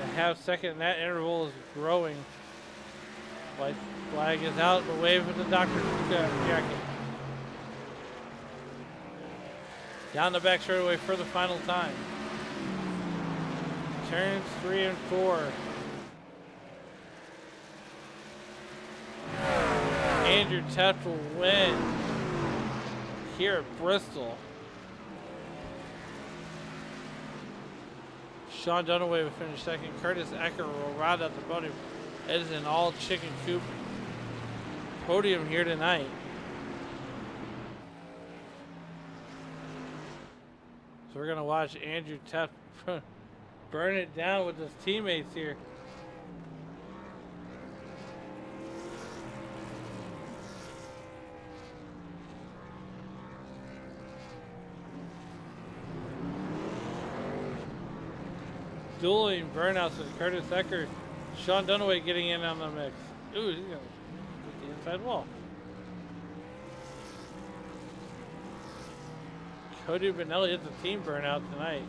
A half second, and that interval is growing. White flag is out, the wave of the doctor's jacket. Down the back straightaway for the final time. Turns 3 and 4. Andrew Teft will win here at Bristol. Sean Dunaway will finish second. Curtis Ecker will round out the podium. It is an all chicken coop podium here tonight. So we're going to watch Andrew Teft burn it down with his teammates here. Dueling burnouts with Curtis Ecker. Sean Dunaway getting in on the mix. Ooh, he's going to hit the inside wall. Cody Benelli hits a team burnout tonight.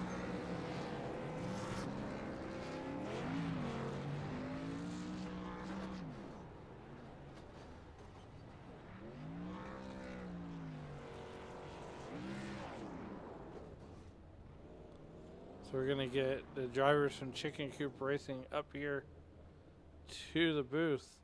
So we're going to get the drivers from Chicken Coop Racing up here to the booth.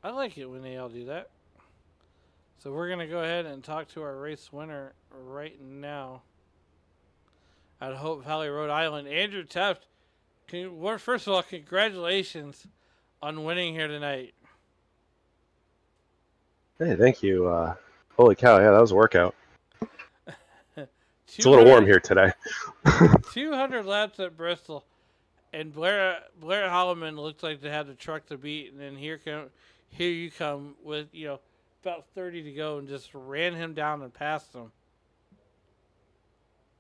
I like it when they all do that. So we're going to go ahead and talk to our race winner right now. At Hope Valley, Rhode Island, Andrew Teft. First of all, congratulations on winning here tonight. Hey, thank you. Holy cow, yeah, that was a workout. It's a little warm here today. 200 laps at Bristol. And Blair Holloman looked like they had the truck to beat. And then here you come with, about 30 to go and just ran him down and passed him.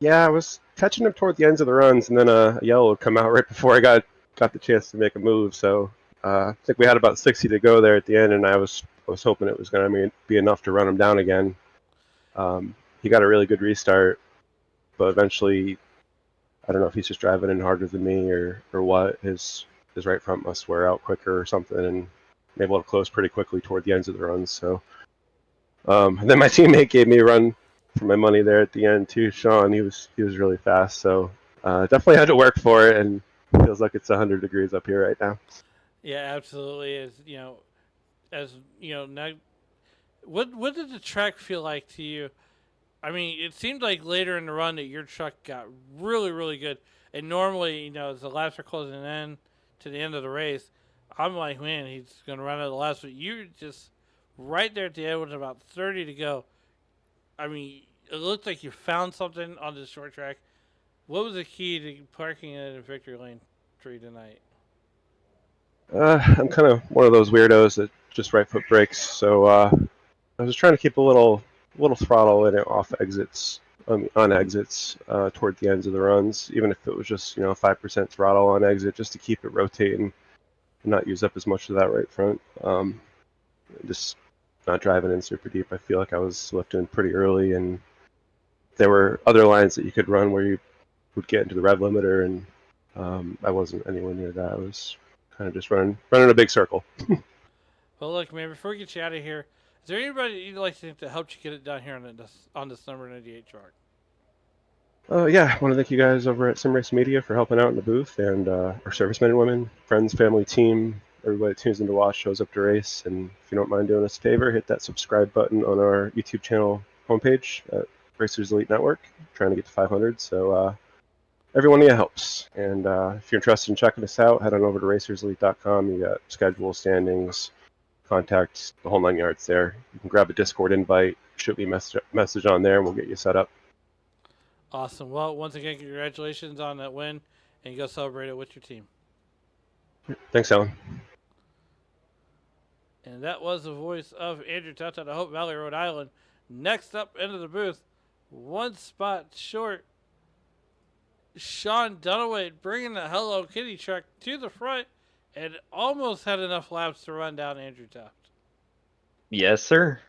Yeah, I was catching him toward the ends of the runs, and then a yellow would come out right before I got the chance to make a move. So I think we had about 60 to go there at the end, and I was hoping it was going to be enough to run him down again. He got a really good restart, but eventually, I don't know if he's just driving in harder than me or what. His right front must wear out quicker or something, and I'm able to close pretty quickly toward the ends of the runs. So, and then my teammate gave me a run for my money there at the end too. Sean, he was really fast. So definitely had to work for it, and it feels like it's 100 degrees up here right now. Yeah, absolutely. Now, what did the track feel like to you? I mean, it seemed like later in the run that your truck got really, really good. And normally, as the laps are closing in to the end of the race, I'm like, man, he's going to run out of the laps. But you just right there at the end with about 30 to go. I mean, it looked like you found something on the short track. What was the key to parking in a victory lane tree tonight? I'm kind of one of those weirdos that just right foot brakes. So I was trying to keep a little throttle in it off exits, on exits toward the ends of the runs, even if it was just 5% throttle on exit, just to keep it rotating and not use up as much of that right front. Just not driving in super deep. I feel like I was lifting pretty early, and there were other lines that you could run where you would get into the rev limiter, and I wasn't anywhere near that. I was kind of just running a big circle. Well, look, man, before we get you out of here, is there anybody you'd like to think that helped you get it down here on this number 98 truck? Yeah, I want to thank you guys over at Sim Race Media for helping out in the booth, and our servicemen and women, friends, family, team, everybody that tunes in to watch, shows up to race. And if you don't mind doing us a favor, hit that subscribe button on our YouTube channel homepage at Racers Elite Network. Trying to get to 500, so every one of you helps. And if you're interested in checking us out, head on over to racerselite.com. You got schedule, standings, contacts, the whole 9 yards there. You can grab a Discord invite, shoot me a message on there, and we'll get you set up. Awesome. Well, once again, congratulations on that win, and go celebrate it with your team. Thanks, Alan. And that was the voice of Andrew Tutt out of Hope Valley, Rhode Island. Next up into the booth, one spot short, Sean Dunaway bringing the Hello Kitty truck to the front and almost had enough laps to run down Andrew Tutt. Yes, sir.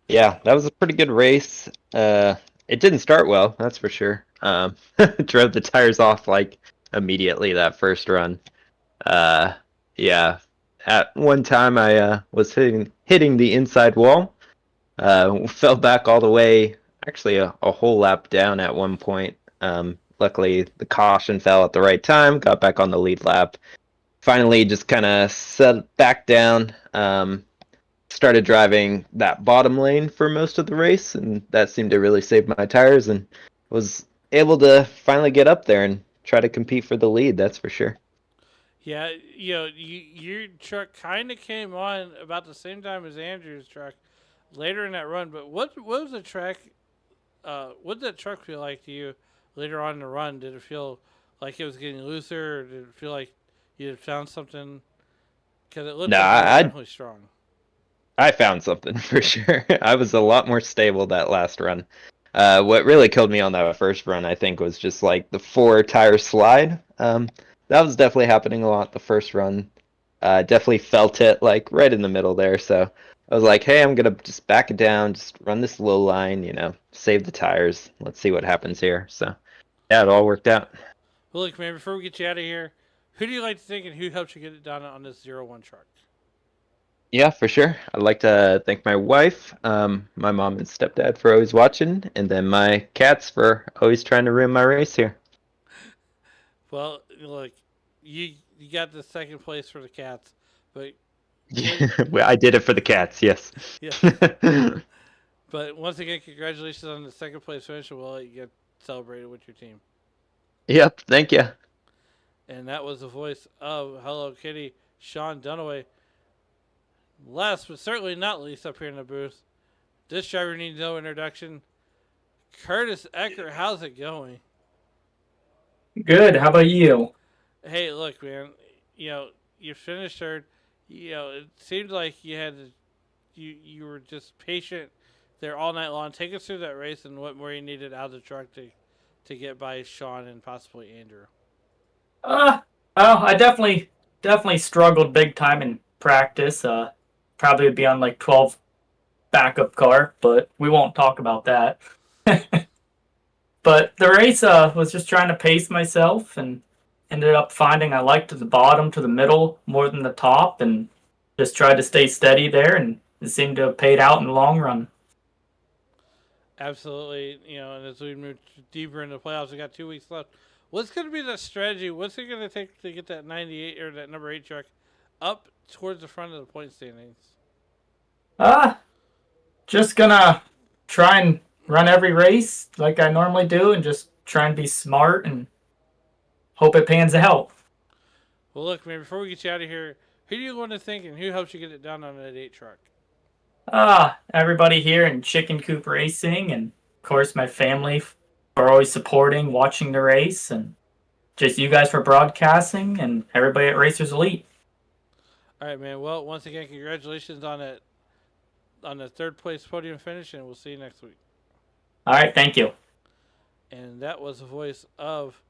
Yeah, that was a pretty good race. It didn't start well, that's for sure. Drove the tires off like immediately that first run. Yeah, at one time I was hitting the inside wall. Fell back all the way, actually a whole lap down at one point. Luckily, the caution fell at the right time. Got back on the lead lap. Finally, just kind of set back down. Started driving that bottom lane for most of the race, and that seemed to really save my tires, and was able to finally get up there and try to compete for the lead, that's for sure. Yeah, your truck kind of came on about the same time as Andrew's truck later in that run. But what was the track? What did that truck feel like to you later on in the run? Did it feel like it was getting looser, or did it feel like you had found something? Because it looked No, like it was definitely strong. I found something for sure. I was a lot more stable that last run. What really killed me on that first run, I think, was just like the 4-tire slide. That was definitely happening a lot the first run. Definitely felt it like right in the middle there. So I was like, hey, I'm gonna just back it down, just run this low line, save the tires. Let's see what happens here. So yeah, it all worked out. Well, look, man, before we get you out of here, who do you like to think and who helped you get it done on this 0-1 truck? Yeah, for sure. I'd like to thank my wife, my mom and stepdad for always watching, and then my cats for always trying to ruin my race here. Well, look, you got the second place for the cats, but Well, I did it for the cats, yes. yeah. But once again, congratulations on the second place finish, and we'll let you get celebrated with your team. Yep, thank you. And that was the voice of Hello Kitty, Sean Dunaway. Last but certainly not least up here in the booth, this driver needs no introduction. Curtis Ecker, how's it going? Good. How about you? Hey, look, man. You finished third. It seemed like you were just patient there all night long. Take us through that race and what more you needed out of the truck to get by Sean and possibly Andrew. I definitely struggled big time in practice. Probably would be on like 12 backup car, but we won't talk about that. But the race was just trying to pace myself and ended up finding I liked the bottom to the middle more than the top and just tried to stay steady there, and it seemed to have paid out in the long run. Absolutely. And as we move deeper into the playoffs, we got 2 weeks left. What's going to be the strategy? What's it going to take to get that 98 or that number 8 truck up towards the front of the point standings? Just gonna try and run every race like I normally do and just try and be smart and hope it pans out. Well, look, man, before we get you out of here, who do you want to thank and who helps you get it done on that 8 truck? Everybody here in Chicken Coop Racing, and of course my family for always supporting, watching the race, and just you guys for broadcasting, and everybody at Racers Elite. All right, man. Well, once again, congratulations on the third place podium finish, and we'll see you next week. All right, thank you. And that was the voice of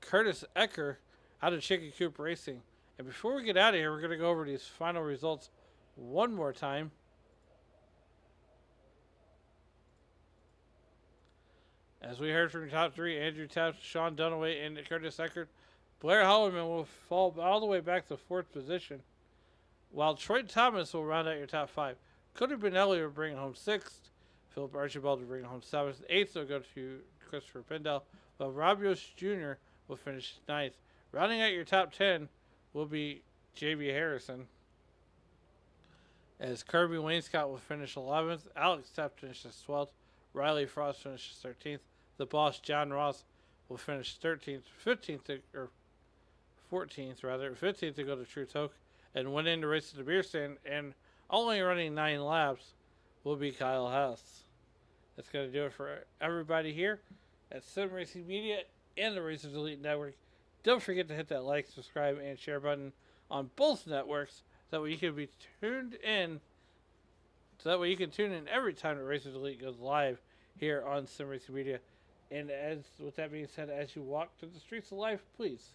Curtis Ecker out of Chicken Coop Racing. And before we get out of here, we're going to go over these final results one more time. As we heard from the top 3, Andrew Taft, Sean Dunaway, and Curtis Eckert, Blair Holloman will fall all the way back to 4th position, while Troy Thomas will round out your top 5. Cody Benelli will bring home 6th. Philip Archibald will bring home 7th. 8th will go to Christopher Pindell, while Rob Yost Jr. will finish 9th. Rounding out your top 10 will be J.B. Harrison, as Kirby Wainscott will finish 11th. Alex Tapp finishes 12th. Riley Frost finishes 13th. The boss, John Ross, will finish 13th, 15th, or 14th, rather. 15th to go to True Toke and win in the race to the beer stand. And only running 9 laps will be Kyle Hess. That's going to do it for everybody here at Sim Racing Media and the Racers Elite Network. Don't forget to hit that like, subscribe, and share button on both networks. That way you can be tuned in. So that way you can tune in every time the Racers Elite goes live here on Sim Racing Media. And as with that being said, as you walk through the streets of life, please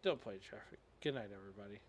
don't play traffic. Good night, everybody.